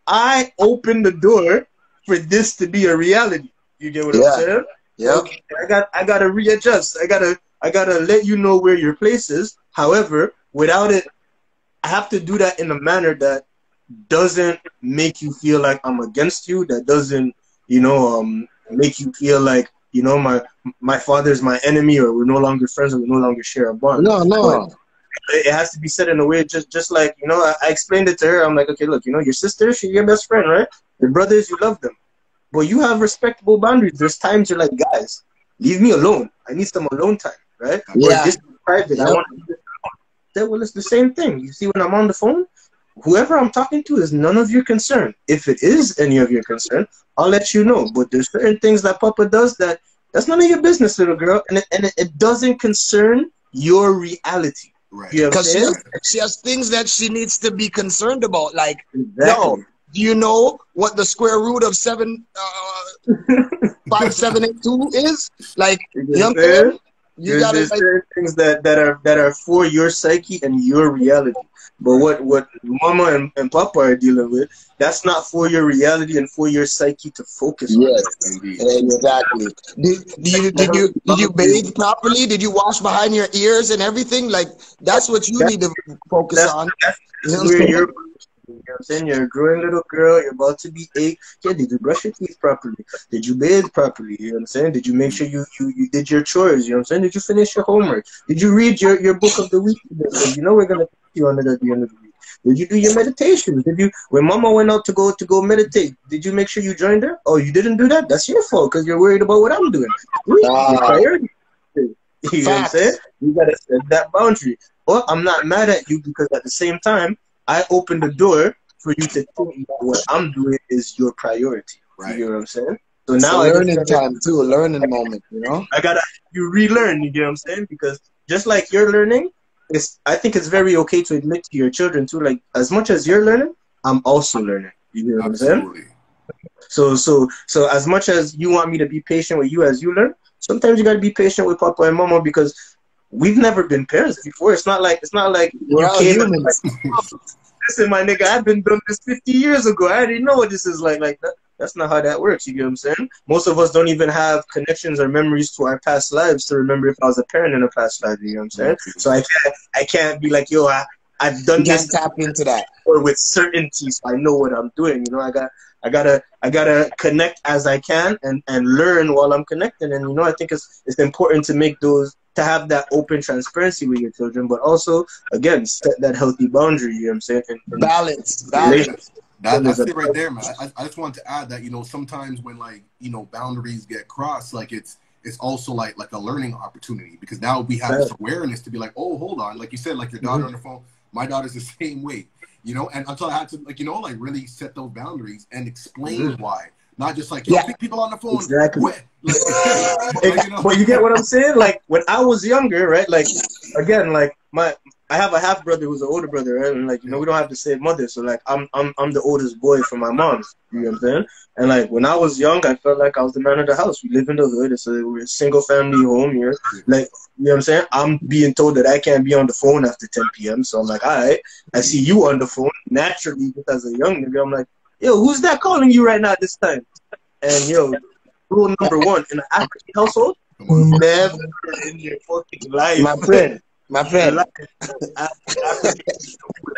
I opened the door for this to be a reality. You get what I'm saying? Yeah. Okay, I gotta readjust. I gotta let you know where your place is. However, without it, I have to do that in a manner that doesn't make you feel like I'm against you. That doesn't, make you feel like, my father's my enemy, or we're no longer friends, or we no longer share a bond. No. But it has to be said in a way, just like, I explained it to her. I'm like, okay, look, your sister, she's your best friend, right? Your brothers, you love them. But you have respectable boundaries. There's times you're like, guys, leave me alone. I need some alone time, right? Yeah. Or this is private. I want to do this. Well, it's the same thing. You see, when I'm on the phone, whoever I'm talking to is none of your concern. If it is any of your concern, I'll let you know. But there's certain things that Papa does that's none of your business, little girl. And it doesn't concern your reality. Right. Because she has things that she needs to be concerned about. Like, Exactly. do you know what the square root of 5782 is? Like, young man, you gotta there's certain things that are for your psyche and your reality. But what Mama and Papa are dealing with, that's not for your reality and for your psyche to focus on. Yes, exactly. Did you bathe properly? Did you wash behind your ears and everything? Like, that's what you need to focus on. That's where you're. You know what I'm saying? You're a growing little girl. You're about to be 8. Yeah, did you brush your teeth properly? Did you bathe properly? You know what I'm saying? Did you make sure you did your chores? You know what I'm saying? Did you finish your homework? Did you read your book of the week? Because we're gonna put you on it at the end of the week. Did you do your meditations? When Mama went out to go meditate, did you make sure you joined her? Oh, you didn't do that? That's your fault, because you're worried about what I'm doing. Priority. You know what I'm saying? You gotta set that boundary. Or I'm not mad at you, because at the same time, I open the door for you to think that what I'm doing is your priority. Right. You know what I'm saying? So now learning time too, a learning moment, I gotta you relearn, you get what I'm saying? Because just like you're learning, I think it's very okay to admit to your children too, like, as much as you're learning, I'm also learning. You know what I'm saying? So as much as you want me to be patient with you as you learn, sometimes you gotta be patient with Papa and Mama, because we've never been parents before. It's not like we're all humans. Listen, my nigga, I've been doing this 50 years ago. I already know what this is like. Like that's not how that works. You get what I'm saying? Most of us don't even have connections or memories to our past lives to remember if I was a parent in a past life. You know what I'm saying? So I can't be like, yo, I've done this. Tap into that or with certainty, so I know what I'm doing. I gotta connect as I can and learn while I'm connecting. And I think it's important to have that open transparency with your children, but also again set that healthy boundary. You know what I'm saying? And balance. That's it right there, man. I just want to add that sometimes when boundaries get crossed, like it's also like a learning opportunity, because now we have this awareness to be like, oh, hold on, like you said, like your daughter on the phone. My daughter's the same way, and until I had to really set those boundaries and explain why. Not just like, pick people on the phone. Exactly. But you get what I'm saying? Like, when I was younger, right? Like, again, like, I have a half brother who's an older brother, right? And, like, we don't have the same mother. So, like, I'm the oldest boy from my mom. You know what I'm saying? And, like, when I was young, I felt like I was the man of the house. We live in the hood. We're a single family home here. Like, you know what I'm saying? I'm being told that I can't be on the phone after 10 p.m. So I'm like, all right, I see you on the phone. Naturally, just as a young nigga, I'm like, yo, who's that calling you right now at this time? And rule number 1 in an African household, never in your fucking life. My friend.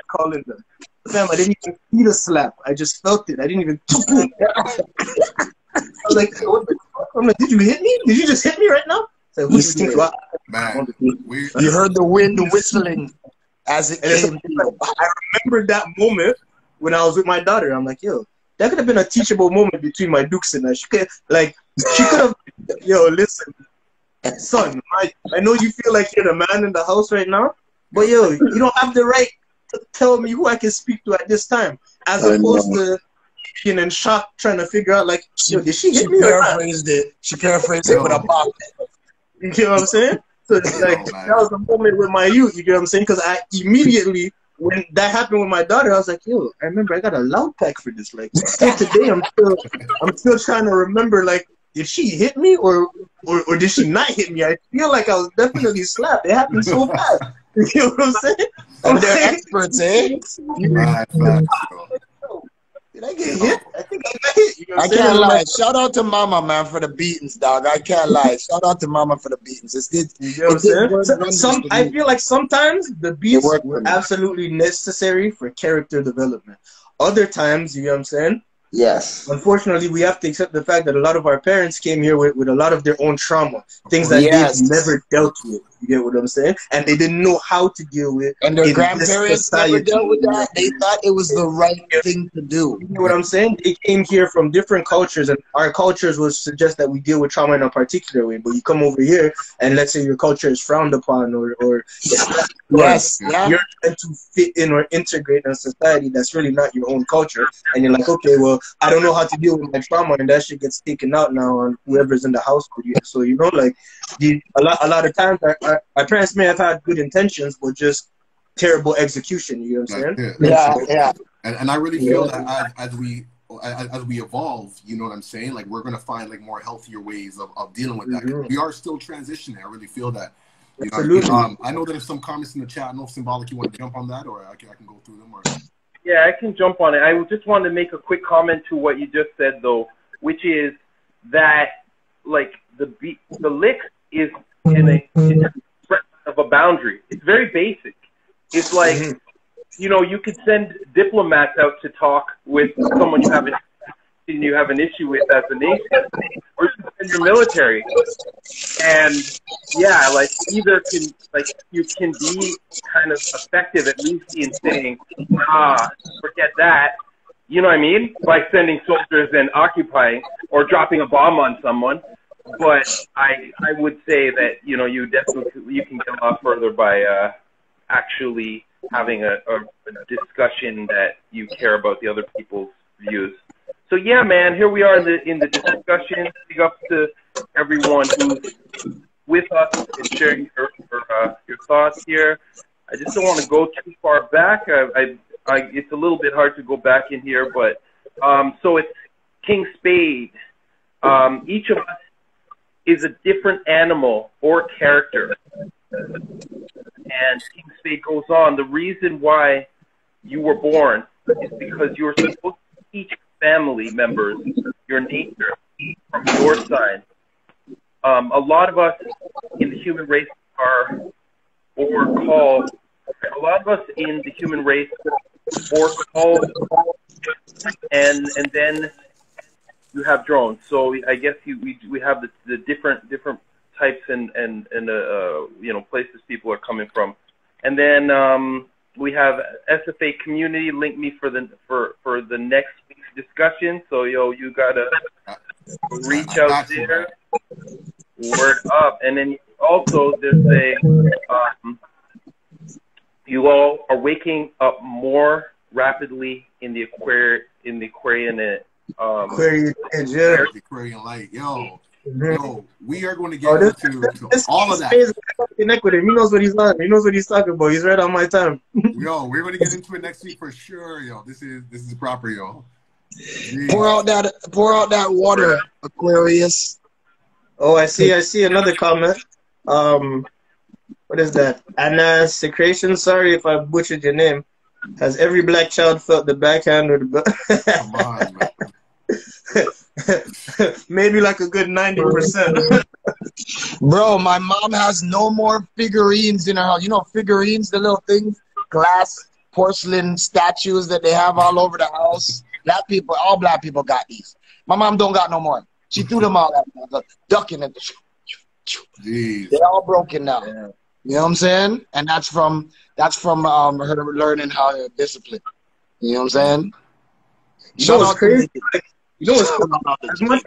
Calling them. Fam, I didn't even feel a slap. I just felt it. I didn't even took it. I was like, what the fuck? I'm like, did you hit me? Did you just hit me right now? So You see, Man, you heard the wind whistling as it came. I remember that moment when I was with my daughter. I'm like, yo, that could have been a teachable moment between my dukes and her. She could have, yo, listen, son, I know you feel like you're the man in the house right now, but yo, you don't have the right to tell me who I can speak to at this time, as opposed to being in shock trying to figure out, like, yo, did she hit me or not? She paraphrased it with a pop. You get what I'm saying? So it's like, that was the moment with my youth, you get what I'm saying? Because I immediately, when that happened with my daughter, I was like, yo, I remember I got a loud pack for this. Like, still today, I'm still trying to remember, like, did she hit me or did she not hit me? I feel like I was definitely slapped. It happened so fast. You know what I'm saying? And they're experts, eh? Did I get hit? I think I got hit. You know I can't lie. Shout out to Mama, man, for the beatings, dog. I can't lie. Shout out to Mama for the beatings. You know what I'm saying? I feel like sometimes the beats were absolutely necessary for character development. Other times, you know what I'm saying? Yes. Unfortunately, we have to accept the fact that a lot of our parents came here with a lot of their own trauma, things that they've never dealt with. You get what I'm saying? And they didn't know how to deal with. And their grandparents never dealt with that. They thought it was the right thing to do. You know what I'm saying? They came here from different cultures, and our cultures would suggest that we deal with trauma in a particular way. But you come over here, and let's say your culture is frowned upon, or you're trying to fit in or integrate in a society that's really not your own culture, and you're like, okay, well, I don't know how to deal with my trauma, and that shit gets taken out now on whoever's in the house with you. So, you know, like, a lot of times our parents may have had good intentions, but just terrible execution. You know what I'm saying? Yeah. And I really feel that as we evolve, you know what I'm saying? Like, we're gonna find like more healthier ways of dealing with that. We are still transitioning. I really feel that. You know, absolutely. I know that there's some comments in the chat. I don't know if Symbolic, you want to jump on that, or I can go through them. Or yeah, I can jump on it. I just wanted to make a quick comment to what you just said, though, which is that, like, the lick is in a of a boundary. It's very basic. It's like, you know, you could send diplomats out to talk with someone you have an issue with as a nation, or you can send your military. And yeah, like, either can, like, you can be kind of effective at least in saying, forget that. You know what I mean? By sending soldiers and occupying or dropping a bomb on someone. But I would say that, you know, you can get a lot further by actually having a discussion that you care about the other people's views. So yeah, man, here we are in the discussion. Big up to everyone who's with us and sharing your thoughts here. I just don't want to go too far back. It's a little bit hard to go back in here, but so it's King Spade. Each of us is a different animal or character. And King Spade goes on, the reason why you were born is because you were supposed to teach family members your nature from your side. A lot of us in the human race and then you have drones. So I guess we have the different types and you know, places people are coming from, and then we have SFA community link me for the next week's discussion. So you gotta reach out there, word up, and then also there's a you all are waking up more rapidly in the Aquarian light, yo, we are going to get into all of that. Connect with him. He knows what he's on. He knows what he's talking about. He's right on my time. Yo, we're going to get into it next week for sure. Yo, this is proper, yo. Jeez. Pour out that water, Aquarius. Oh, I see another comment. What is that? Anna Secretion. Sorry if I butchered your name. Has every black child felt the backhand or the Come on, man. Maybe like a good 90%. Bro, my mom has no more figurines in her house. You know figurines, the little things, glass porcelain statues that they have all over the house. All black people got these. My mom don't got no more. She threw them all out, ducking it. Jeez. They're all broken now. Yeah. You know what I'm saying? And that's from her learning how to discipline. You know what I'm saying? You know what's crazy? You know what's as much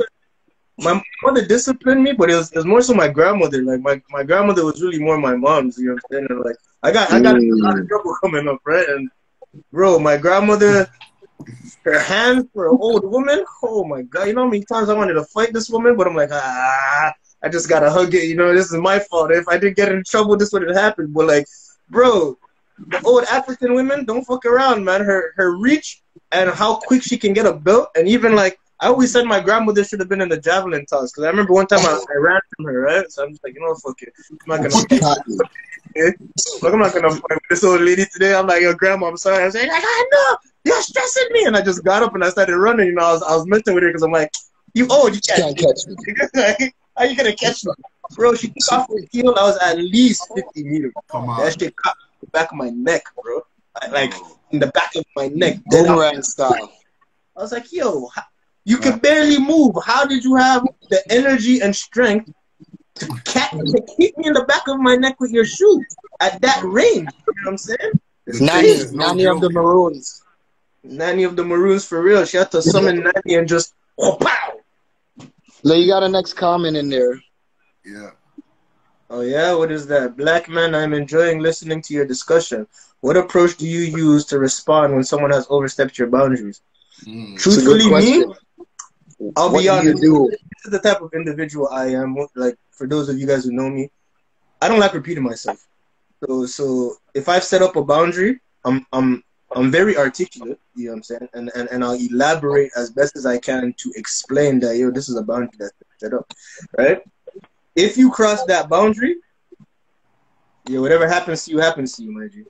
my mother disciplined me, but it was more so my grandmother. Like my grandmother was really more my mom's. You know what I'm saying? And like I got in a lot of trouble coming up, right? And bro, my grandmother, her hands for an old woman. Oh my god! You know how many times I wanted to fight this woman, but I'm like, I just gotta hug it. You know, this is my fault. If I didn't get in trouble, this would have happened. But like, bro, the old African women don't fuck around, man. Her reach and how quick she can get a belt, and even like. I always said my grandmother should have been in the javelin toss because I remember one time I ran from her, right? So I'm just like, you know what, fuck it. I'm not gonna fight with this old lady today. I'm like, yo, grandma, I'm sorry. I was like, I know, you're stressing me, and I just got up and I started running. You know, I was messing with her because I'm like, you can't catch me. Like, how you gonna catch me, bro? She took off her heel. I was at least 50 meters. Come on. That shit caught the back of my neck, bro. Like in the back of my neck, boomerang style. I was like, yo. You could barely move. How did you have the energy and strength to kick me in the back of my neck with your shoe at that range? You know what I'm saying? Nanny of the Maroons. Nanny of the Maroons for real. She had to summon Nanny and just pow. So you got a next comment in there. Yeah. Oh yeah, what is that? Black man, I'm enjoying listening to your discussion. What approach do you use to respond when someone has overstepped your boundaries? Truthfully, me. I'll be honest. This is the type of individual I am. Like for those of you guys who know me, I don't like repeating myself. So if I've set up a boundary, I'm very articulate. You know what I'm saying? And I'll elaborate as best as I can to explain that this is a boundary that's set up, right? If you cross that boundary, whatever happens to you, my G.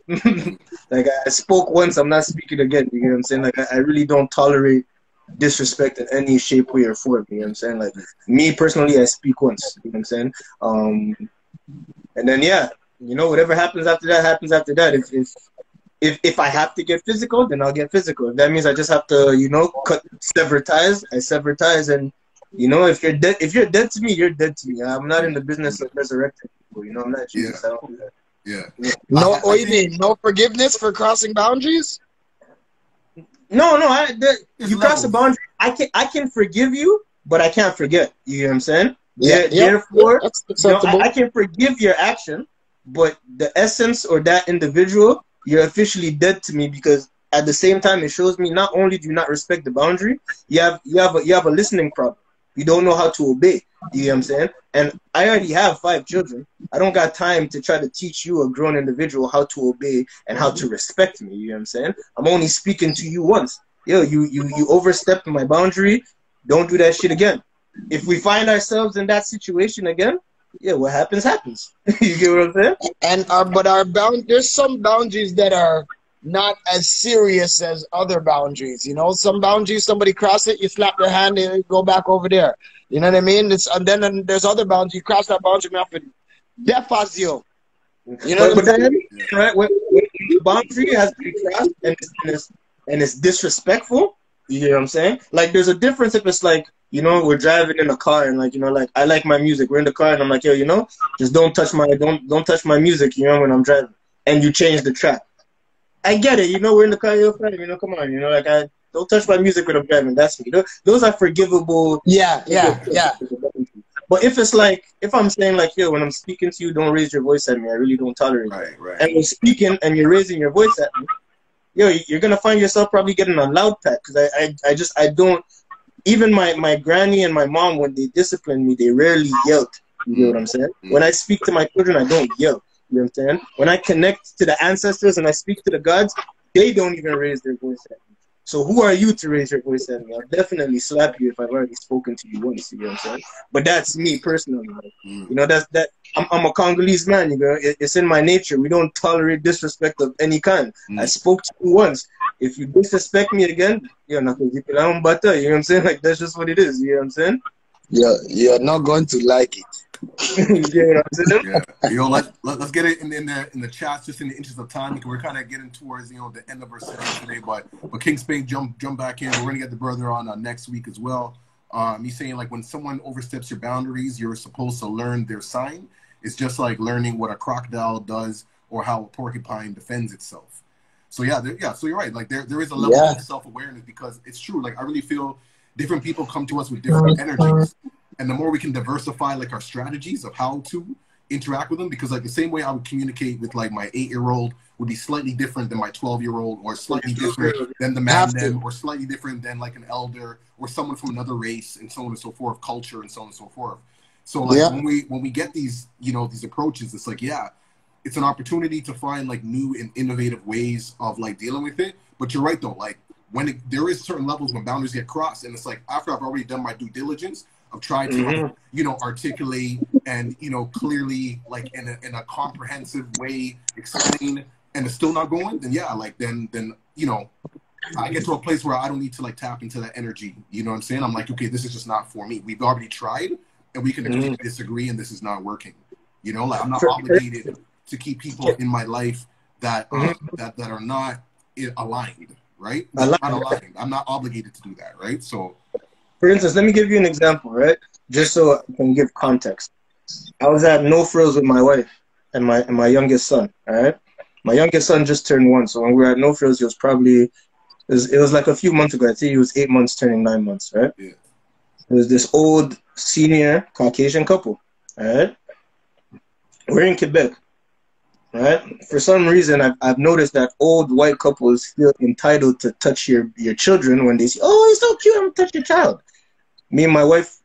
Like I spoke once, I'm not speaking again. You know what I'm saying? Like I really don't tolerate disrespect in any shape, way, or form. You know what I'm saying? Like me personally, I speak once. You know what I'm saying? And then whatever happens after that happens after that. If I have to get physical, then I'll get physical. If that means I just have to, sever ties, I sever ties. And if you're dead to me, you're dead to me. I'm not in the business of resurrecting people. I'm not Jesus. I don't do that. Yeah. No, what do you mean? No forgiveness for crossing boundaries? No, you cross a boundary. I can forgive you, but I can't forget. You know what I'm saying? Therefore, I can forgive your action, but the essence or that individual, you're officially dead to me because at the same time it shows me not only do you not respect the boundary, you have a listening problem. You don't know how to obey. You know what I'm saying? And I already have 5 children. I don't got time to try to teach you, a grown individual, how to obey and how to respect me. You know what I'm saying? I'm only speaking to you once. You overstepped my boundary. Don't do that shit again. If we find ourselves in that situation again, what happens, happens. You get what I'm saying? And but there's some boundaries that are not as serious as other boundaries. Some boundaries, somebody cross it, you slap their hand and go back over there. You know what I mean? And then there's other boundaries. You cross that boundary, you have to death as you. You know what I'm saying? Right? When the boundary has been crossed and it's disrespectful, you know what I'm saying? Like there's a difference if it's like, we're driving in a car and like I like my music. We're in the car and I'm like, just don't touch my music, when I'm driving. And you change the track. I get it, we're in the car, come on, don't touch my music when I'm driving. That's me. Those are forgivable. Yeah. But if it's like, if I'm saying like, when I'm speaking to you, don't raise your voice at me. I really don't tolerate it. Right. And we're speaking and you're raising your voice at me, you're gonna find yourself probably getting a loud pack because I don't. Even my granny and my mom, when they discipline me, they rarely yelled. You know what I'm saying? When I speak to my children, I don't yell. You know what I'm saying? When I connect to the ancestors and I speak to the gods, they don't even raise their voice at me. So who are you to raise your voice at me? I'll definitely slap you if I've already spoken to you once. You know what I'm saying? But that's me personally. That I'm a Congolese man. It's in my nature. We don't tolerate disrespect of any kind. I spoke to you once. If you disrespect me again, you're not going to butter. You know what I'm saying? Like that's just what it is. You know what I'm saying? Yeah, you're not going to like it. You get what I'm saying? Yeah. Let's get it in the chat, just in the interest of time, because we're kind of getting towards the end of our session today. But King Spade jump back in. We're gonna get the brother on next week as well. He's saying, like, when someone oversteps your boundaries, you're supposed to learn their sign. It's just like learning what a crocodile does or how a porcupine defends itself. So so you're right. Like there is a level of self-awareness, because it's true. Like I really feel different people come to us with different energies, and the more we can diversify like our strategies of how to interact with them, because like the same way I would communicate with like my 8-year-old would be slightly different than my 12-year-old, or slightly different than the man, or slightly different than like an elder or someone from another race, and so on and so forth, culture and so on and so forth. So like when we get these these approaches, it's like it's an opportunity to find like new and innovative ways of like dealing with it. But you're right though, like when there is certain levels when boundaries get crossed, and it's like after I've already done my due diligence of trying to articulate and clearly like in a comprehensive way explain, and it's still not going, then then I get to a place where I don't need to like tap into that energy. You know what I'm saying? I'm like, okay, this is just not for me. We've already tried, and we can agree to disagree, and this is not working. Like I'm not obligated to keep people in my life that that are not aligned, right? Not aligned. I'm not obligated to do that, right? So, for instance, let me give you an example, right? Just so I can give context. I was at No Frills with my wife and my youngest son. All right, my youngest son just turned 1, so when we were at No Frills, it was like a few months ago. I think he was 8 months, turning 9 months, right? Yeah. It was this old senior Caucasian couple. All right, we're in Quebec. Right? For some reason, I've noticed that old white couples feel entitled to touch your children when they say, "Oh, he's so cute, I'm gonna touch your child." Me and my wife,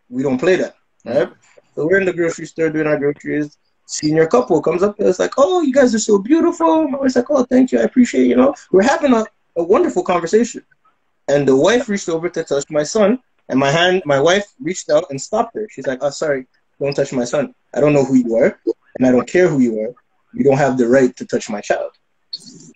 we don't play that. Right? So we're in the grocery store doing our groceries. Senior couple comes up to us like, "Oh, you guys are so beautiful." My wife's like, "Oh, thank you, I appreciate it." We're having a wonderful conversation, and the wife reached over to touch my son, and my wife reached out and stopped her. She's like, "Oh, sorry, don't touch my son. I don't know who you are, and I don't care who you are. You don't have the right to touch my child."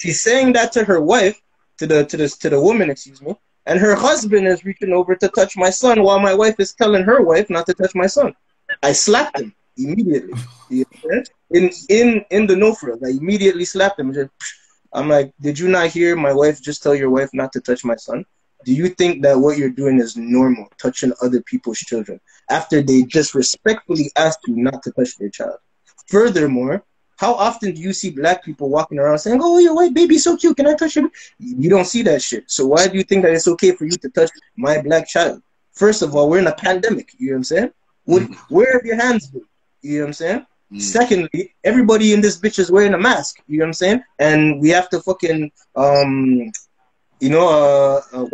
She's saying that to her wife, to the woman, excuse me, and her husband is reaching over to touch my son while my wife is telling her wife not to touch my son. I slapped him immediately. In the No Frills, I immediately slapped him. I'm like, "Did you not hear my wife just tell your wife not to touch my son? Do you think that what you're doing is normal, touching other people's children, after they just respectfully asked you not to touch their child? Furthermore, how often do you see black people walking around saying, 'Oh, your white baby's so cute, can I touch him?' You don't see that shit. So why do you think that it's okay for you to touch my black child? First of all, we're in a pandemic. You know what I'm saying? Where have your hands been? You know what I'm saying? Secondly, everybody in this bitch is wearing a mask. You know what I'm saying? And we have to fucking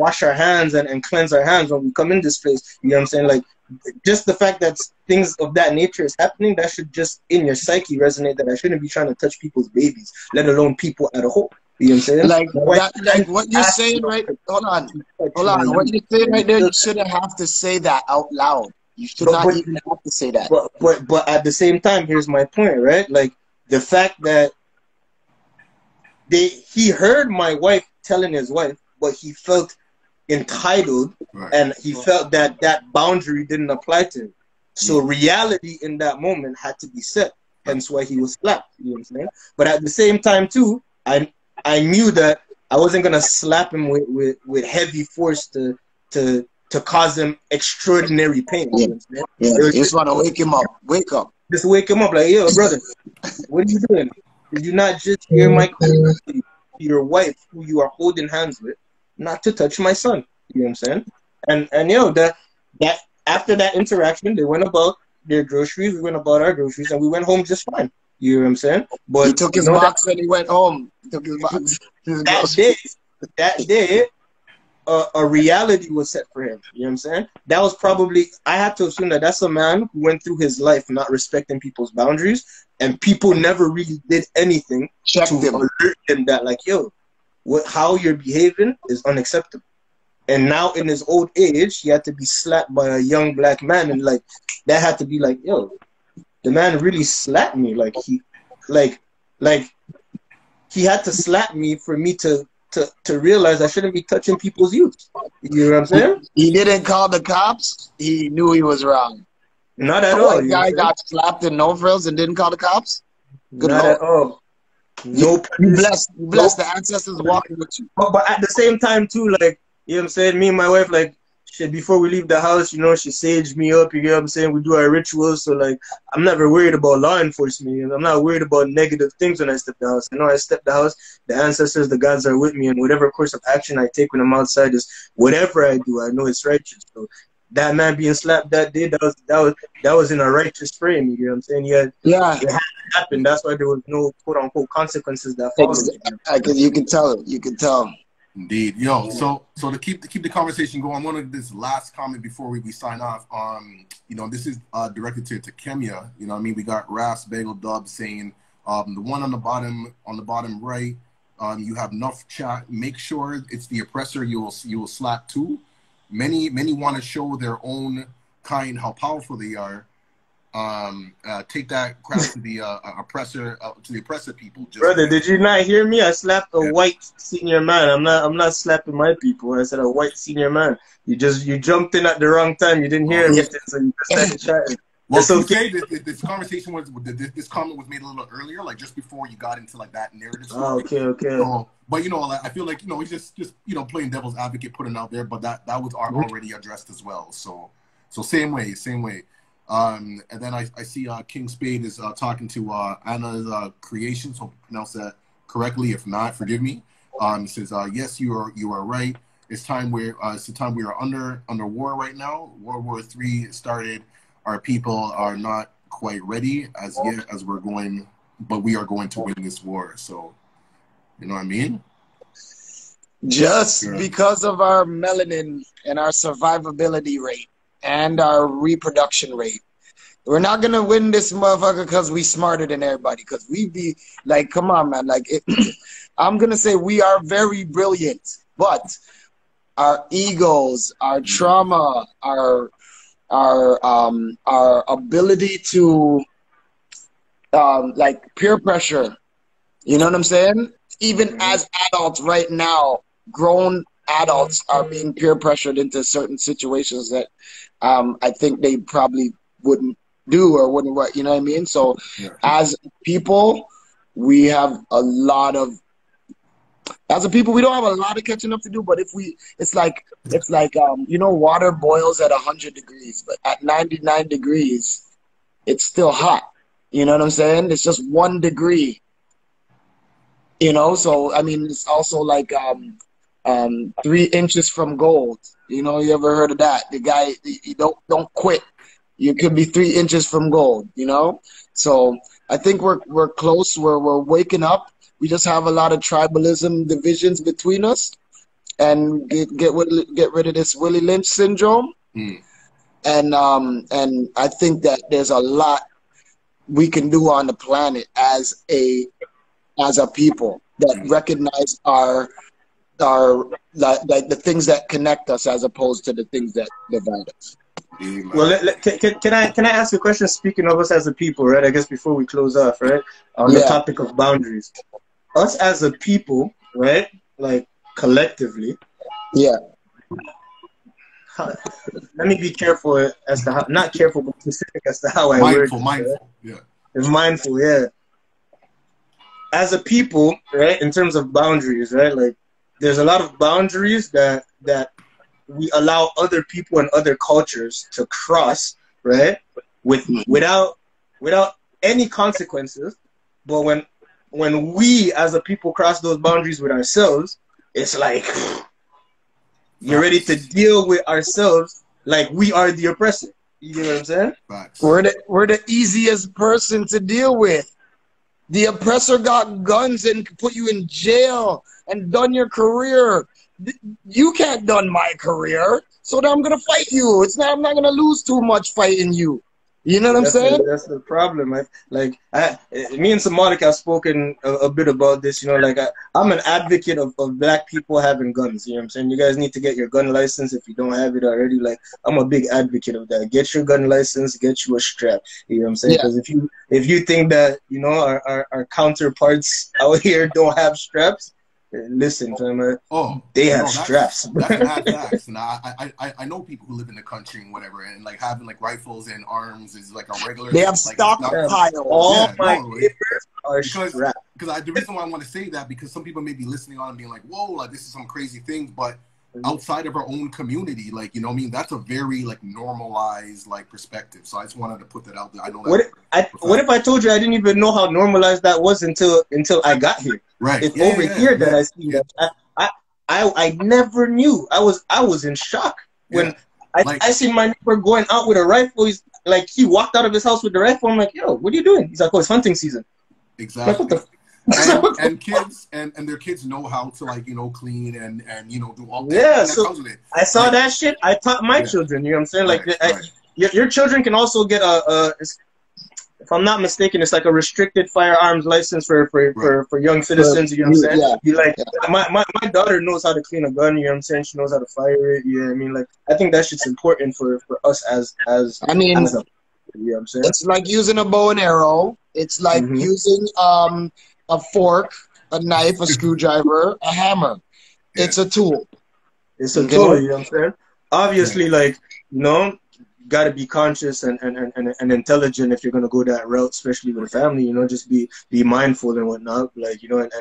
wash our hands and cleanse our hands when we come in this place. You know what I'm saying? Like, just the fact that things of that nature is happening, that should just in your psyche resonate that I shouldn't be trying to touch people's babies, let alone people at a whole. You know what I'm saying? Like what you're saying, right? Hold on. What you're saying right there, you shouldn't have to say that out loud. You should not even have to say that. But at the same time, here's my point, right? Like the fact that he heard my wife telling his wife, but he felt entitled, and he felt that boundary didn't apply to him. So reality in that moment had to be set. Hence why he was slapped. You know what I'm saying? But at the same time too, I knew that I wasn't gonna slap him with heavy force to cause him extraordinary pain. You know what I'm saying? You just want to wake him up. Wake up. Just wake him up, like, "Yo, brother, what are you doing? Did you not just hear my call to your wife, who you are holding hands with, not to touch my son?" You know what I'm saying? And that after that interaction, they went about their groceries, we went about our groceries, and we went home just fine. You know what I'm saying? But he took his box and he went home. He took his box. That day, a reality was set for him. You know what I'm saying? That was probably, I had to assume that that's a man who went through his life not respecting people's boundaries, and people never really did anything to alert him that, like, yo, how you're behaving is unacceptable. And now in his old age, he had to be slapped by a young black man, and like that had to be like, yo, the man really slapped me. Like he had to slap me for me to realize I shouldn't be touching people's youth. You know what I'm saying? He didn't call the cops. He knew he was wrong. Not at Oh, all. a You know guy what I'm saying? got slapped in no frills and didn't call the cops? Good Not Lord. at all. You, No you police. blessed. You blessed. The ancestors walking with you. But at the same time too, like, you know what I'm saying, me and my wife, like, shit, before we leave the house, you know, she saged me up, you know what I'm saying? We do our rituals, so like I'm never worried about law enforcement, you know? I'm not worried about negative things when I step the house. I know I step the house, the ancestors, the gods are with me, and whatever course of action I take when I'm outside is whatever I do, I know it's righteous. So that man being slapped that day, that was in a righteous frame, you know what I'm saying? Yeah, Yeah. it had to happen. That's why there was no quote unquote consequences that followed. You can tell it. You can tell. Indeed. Yo, so to keep the conversation going, I wanted this last comment before we sign off. You know, this is directed to Kenya. You know what I mean? We got Ras Bagel Dub saying the one on the bottom right, you have enough chat. Make sure it's the oppressor you will slap too. Many want to show their own kind how powerful they are. Take that crap to the oppressor people. Just brother, did you not hear me? I slapped a white senior man. I'm not slapping my people. I said a white senior man. You jumped in at the wrong time. You didn't hear everything, so you just started chatting. Well, it's okay. this conversation this comment was made a little earlier, like just before you got into like that narrative story. Oh, okay. So, but you know, like, I feel like, you know, he's just you know, playing devil's advocate, putting out there, but that was already addressed as well. So same way. And then I see King Spade is talking to Anna's creation, so pronounce that correctly. If not, forgive me. It says, yes, you are right. It's the time we are under war right now. World War III started. Our people are not quite ready as yet, as we're going, but we are going to win this war. So, you know what I mean? Just because of our melanin and our survivability rate and our reproduction rate, we're not gonna win this motherfucker because we smarter than everybody. Because we be like, come on, man. Like, I'm gonna say we are very brilliant, but our egos, our trauma, our ability to like peer pressure, you know what I'm saying? Even as adults right now, grown adults are being peer pressured into certain situations that I think they probably wouldn't do or wouldn't, you know what I mean? So as people, we have a lot of, as a people, we don't have a lot of catching up to do, but it's like you know, water boils at 100 degrees, but at 99 degrees, it's still hot. You know what I'm saying? It's just 1 degree. You know, so I mean, it's also like 3 inches from gold. You know, you ever heard of that? The guy, you don't quit. You could be 3 inches from gold. You know, so I think we're close. We're waking up. We just have a lot of tribalism divisions between us, and get rid of this Willie Lynch syndrome. And I think that there's a lot we can do on the planet as a people that recognize our like the things that connect us as opposed to the things that divide us. Well, can I ask a question? Speaking of us as a people, right? I guess before we close off, right, on the topic of boundaries, us as a people, right? Like collectively. Yeah. Let me be careful as to how, not careful, but specific as to how I word it. Mindful, right? yeah. It's mindful, yeah. As a people, right, in terms of boundaries, right, like there's a lot of boundaries that we allow other people and other cultures to cross, right, without any consequences. But when we as a people cross those boundaries with ourselves, it's like you're ready to deal with ourselves like we are the oppressor. You know what I'm saying? Facts. We're the easiest person to deal with. The oppressor got guns and put you in jail and done your career. You can't done my career, so I'm gonna fight you. I'm not gonna lose too much fighting you. You know what I'm saying? That's the problem. Me and Samalik have spoken a bit about this. You know, like I'm an advocate of black people having guns. You know what I'm saying? You guys need to get your gun license if you don't have it already. Like I'm a big advocate of that. Get your gun license. Get you a strap. You know what I'm saying? Because if you think that, you know, our counterparts out here don't have straps, Listen, fam, Oh, they no, have straps. that's mad facts. And I know people who live in the country and whatever, and like having like rifles and arms is like a regular. They have like, it's not- stockpiles. All Yeah, my no, neighbors are because strapped. the reason why I want to say that, because some people may be listening on and being like, whoa, like this is some crazy things, but outside of our own community, like, you know what I mean, that's a very like normalized like perspective. So I just wanted to put that out there. I know that What if I told you I didn't even know how normalized that was until I got here? right. It's over here that I see that. I never knew. I was in shock when I see my neighbor going out with a rifle. He's like, he walked out of his house with the rifle. I'm like, yo, what are you doing? He's like, oh, it's hunting season. Exactly. Like, what the and kids and their kids know how to, like, you know, clean and you know, do all that. Yeah, that so comes with it. I saw that shit. I taught my children. You know what I'm saying? Like, your children can also get if I'm not mistaken, it's like a restricted firearms license for young citizens. You know what I'm saying? Yeah. You like my daughter knows how to clean a gun. You know what I'm saying? She knows how to fire it. You know what I mean? Like, I think that shit's important for us as I mean, as a, you know what I'm saying? it's like using a bow and arrow. It's like using a fork, a knife, a screwdriver, a hammer. Yeah. It's a tool. It's a tool. You know what I'm saying? Obviously, like, you know, got to be conscious and intelligent if you're gonna go that route, especially with a family. You know, just be mindful and whatnot. Like, you know, and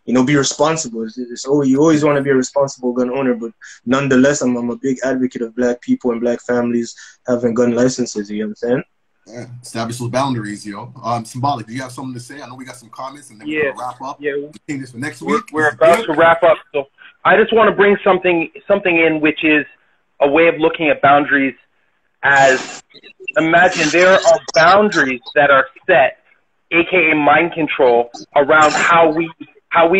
you know, be responsible. You always want to be a responsible gun owner, but nonetheless, I'm a big advocate of black people and black families having gun licenses. You know what I'm saying? Yeah, establish those boundaries, yo. Symbolic, do you have something to say? I know we got some comments, and then we're gonna wrap up. Yeah, we take this for next week. We're about to wrap up, so I just want to bring something in, which is a way of looking at boundaries. As imagine there are boundaries that are set, aka mind control, around how we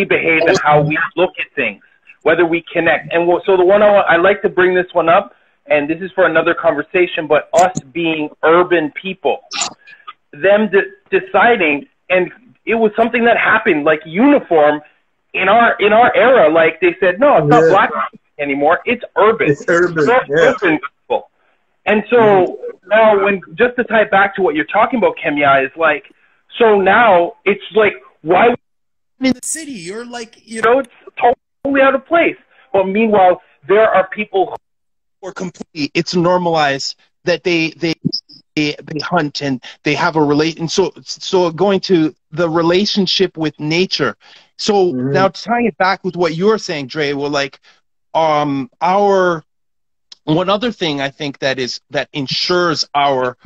behave and how we look at things, whether we connect. And so the one I like to bring this one up. And this is for another conversation, but us being urban people, them deciding, and it was something that happened, like uniform in our era. Like they said, no, it's not black anymore. It's urban. It's urban. Urban people. And so now, just to tie it back to what you're talking about, Kemya, is like, so now it's like, why in the city? You're like, you know, it's totally out of place. But meanwhile, there are people or completely, it's normalized that they hunt and they have a relation. So going to the relationship with nature. So now tying it back with what you're saying, Dre, well, like one other thing I think that ensures our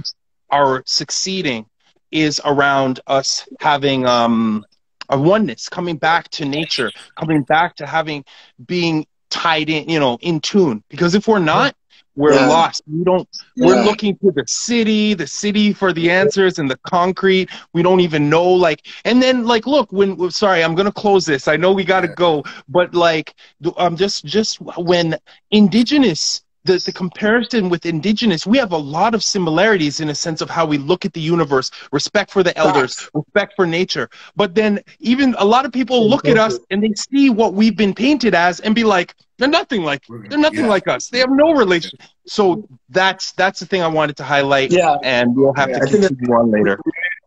succeeding is around us having a oneness, coming back to nature, coming back to being tied in, you know, in tune. Because if we're not, we're lost. We're looking to the city for the answers and the concrete. We don't even know, like, and then like, look, sorry, I'm going to close this. I know we got to go, but like, just when indigenous, the comparison with indigenous, we have a lot of similarities in a sense of how we look at the universe, respect for the elders, respect for nature. But then even a lot of people look at us and they see what we've been painted as and be like, they're nothing like us. They have no relation. So that's the thing I wanted to highlight. Yeah. And we'll have to continue on later.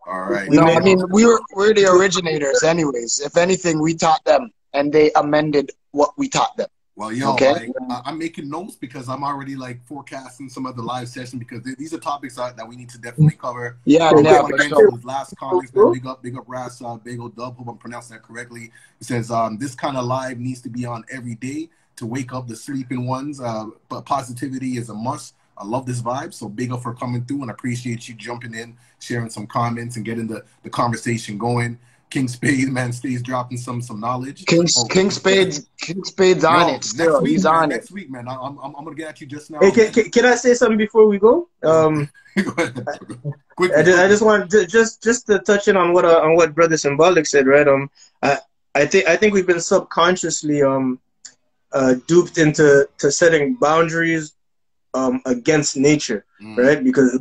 All right. No, I mean, we're the originators anyways. If anything, we taught them and they amended what we taught them. Well, yo, like, I'm making notes because I'm already like forecasting some of the live session because these are topics that we need to definitely cover. Yeah, Last comments, man, big up Ras, Bagel Dub. Hope I'm pronouncing that correctly. It says this kind of live needs to be on every day to wake up the sleeping ones. But positivity is a must. I love this vibe, so big up for coming through, and I appreciate you jumping in, sharing some comments, and getting the conversation going. King Spade, man, stays dropping some knowledge. King Spade's on it. Still, he's on it. Next week, man. I'm gonna get at you just now. Hey, can I say something before we go? Go ahead. Quickly. I just want just to touch in on what Brother Symbolic said, right? I think we've been subconsciously duped into setting boundaries against nature, right? Because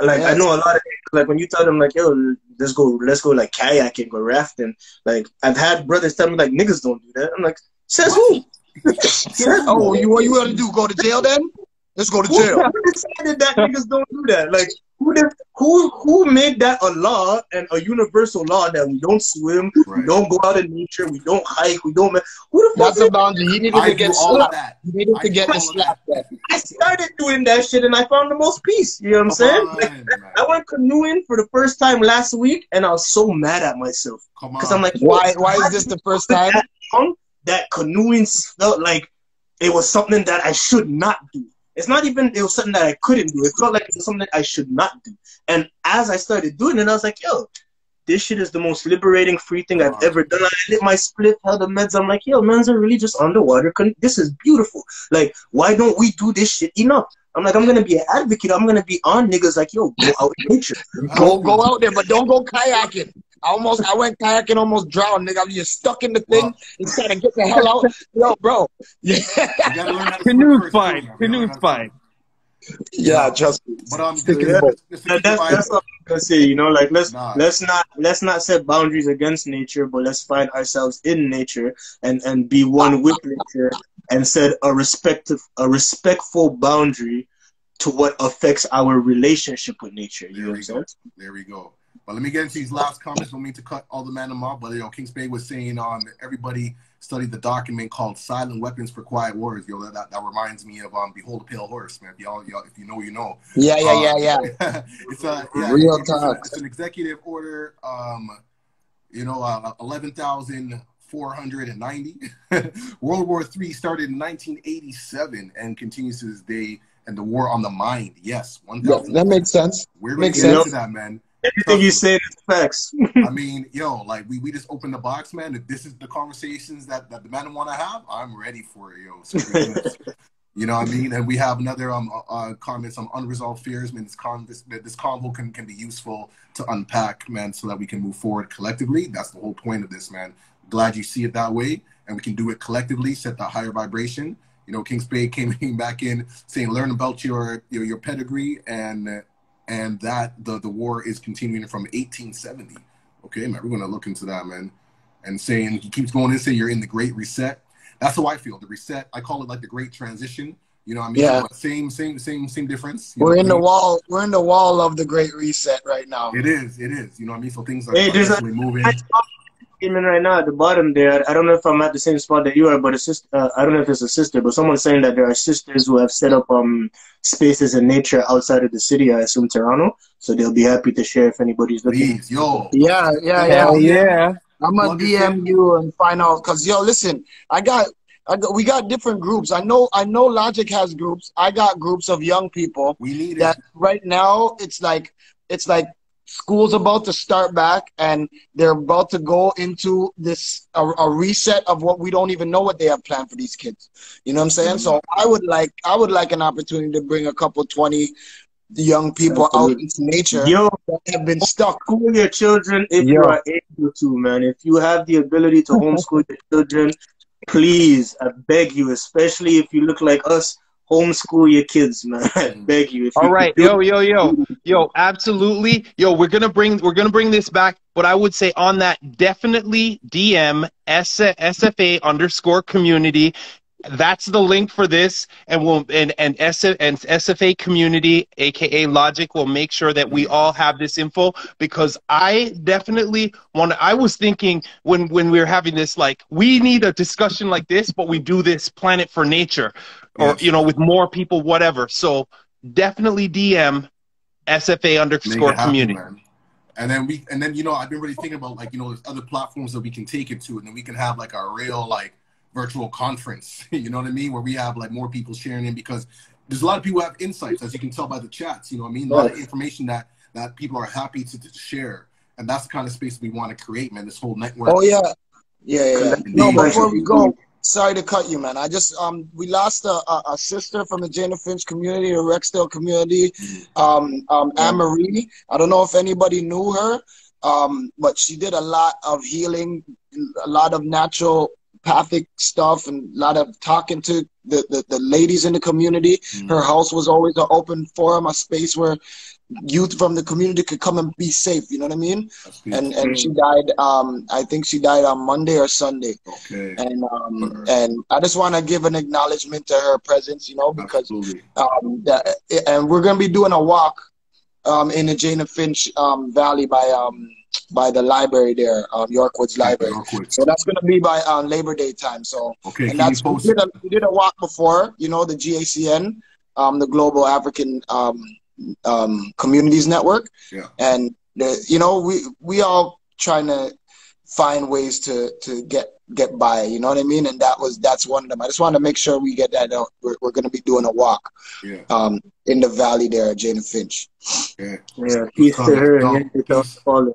I know a lot of like when you tell them like, yo, let's go like kayaking or rafting. Like I've had brothers tell me like, niggas don't do that. I'm like, says who? Oh, what you want to do? Go to jail then? Let's go to jail. Who decided that niggas don't do that? Like who who made that a law and a universal law that we don't swim, we don't go out in nature, we don't hike, we don't. Who the fuck? That's a boundary. He needed to get slapped. He needed to get slapped. I started doing that shit and I found the most peace. You know what I'm saying? Like, I went canoeing for the first time last week and I was so mad at myself because I'm like, why is this the first time? That canoeing felt like it was something that I should not do. It's not even it was something that I couldn't do. It felt like it was something I should not do. And as I started doing it, I was like, yo, this shit is the most liberating, free thing I've ever done. I lit my split, held the meds. I'm like, yo, men's are really just underwater. This is beautiful. Like, why don't we do this shit enough? I'm like, I'm gonna be an advocate. I'm gonna be on niggas like, yo, go out in nature. Go out there, but don't go kayaking. I went kayaking, almost drowned, nigga. You're stuck in the thing. You gotta get the hell out. Yo, bro. Yeah. Canoe's fine. Canoe's fine. Yeah, just. But that's what I'm gonna say. You know, like let's not set boundaries against nature, but let's find ourselves in nature and be one with nature and set a respectful boundary to what affects our relationship with nature. You know what I'm saying? There we go. But let me get into these last comments. Don't mean to cut all the man off, but King Spade was saying everybody studied the document called "Silent Weapons for Quiet Wars." Yo, that reminds me of Behold the Pale Horse, man. If you know, you know. Yeah. It's real talk. It's an executive order. 11,490. World War III started in 1987 and continues to this day. And the war on the mind, yes, 1,000. That makes sense. We're gonna get into that, man. Everything you say is facts. I mean, yo, like we just opened the box, man. If this is the conversations that the men want to have, I'm ready for it, yo. So you know what I mean? And we have another comments on unresolved fears. Man, this convo can be useful to unpack, man, so that we can move forward collectively. That's the whole point of this, man. Glad you see it that way, and we can do it collectively. Set that higher vibration. You know, King Spade came back in saying, learn about your pedigree and that the war is continuing from 1870. Okay, man, we're gonna look into that, man. And saying he keeps going and saying you're in the Great Reset. That's how I feel. The reset, I call it like the Great Transition. You know what I mean? Yeah. But same difference. We're in the wall. We're in the wall of the Great Reset right now. It is. You know what I mean? So things are definitely moving. In right now at the bottom there, I don't know if I'm at the same spot that you are, but I don't know if it's a sister, but someone's saying that there are sisters who have set up spaces in nature outside of the city. I assume Toronto, so they'll be happy to share if anybody's looking. Please, yo. Yeah. I'm gonna DM you and find out, cause yo, listen, we got different groups. I know Logic has groups. I got groups of young people. We need that. Right now, it's like school's about to start back, and they're about to go into this a reset of what we don't even know what they have planned for these kids. You know what I'm saying? Mm-hmm. So I would like an opportunity to bring a couple 20 young people out into nature that have been stuck. School your children if you are able to, man. If you have the ability to homeschool your children, please, I beg you, especially if you look like us, homeschool your kids, man. I beg you. All right, yo, absolutely, yo. We're gonna bring this back, but I would say on that, definitely DM SFA_community. That's the link for this, and SFA community, aka Logic, will make sure that we all have this info, because I definitely I was thinking when we were having this, like, we need a discussion like this, but we do this Planet for Nature, or with more people, whatever. So definitely DM SFA_community. And then I've been really thinking about, like, there's other platforms that we can take it to, and then we can have like a real virtual conference, you know what I mean, where we have like more people sharing in, because there's a lot of people who have insights, as you can tell by the chats, you know what I mean, a lot of information that people are happy to share, and that's the kind of space we want to create, man, this whole network. Oh yeah. No, before we go, sorry to cut you, man. I just we lost a sister from the Jana Finch community, the Rexdale community, Anne-Marie. I don't know if anybody knew her, but she did a lot of healing, a lot of naturopathic stuff, and a lot of talking to the ladies in the community. Her house was always an open forum, a space where youth from the community could come and be safe, you know what I mean? And she died, I think she died on Monday or Sunday. Okay. And I just want to give an acknowledgement to her presence, because and we're going to be doing a walk in the Jane and Finch Valley by the library there, York Woods Library. York. So that's gonna be by Labor Day time. So okay, and that's we did a walk before, you know, the GACN, the Global African Communities Network. Yeah. And you know, we all trying to find ways to get by, you know what I mean? And that's one of them. I just wanted to make sure we get that out. We're going to be doing a walk in the valley there at Jane and Finch. Yeah, peace to her and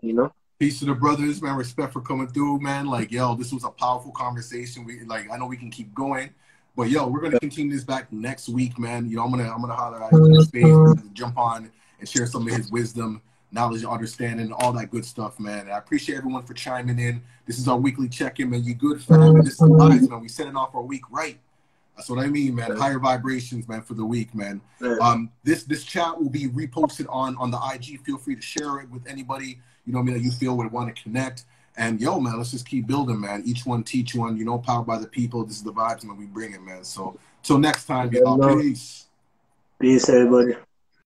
you know. Peace to the brothers, man. Respect for coming through, man. Like, yo, this was a powerful conversation. I know we can keep going, but yo, we're gonna continue this back next week, man. You know, I'm gonna holler at him in space, jump on and share some of his wisdom, knowledge, understanding, all that good stuff, man. And I appreciate everyone for chiming in. This is our weekly check-in, man. You good, fam? This is the vibes, man. We setting off our week right. That's what I mean, man. Higher vibrations, man, for the week, man. This chat will be reposted on the IG. Feel free to share it with anybody, you know what I mean, that you feel would want to connect. And yo, man, let's just keep building, man. Each one teach one, you know, powered by the people. This is the vibes, man, we bring it, man. So till next time, y'all. Peace. Peace, everybody.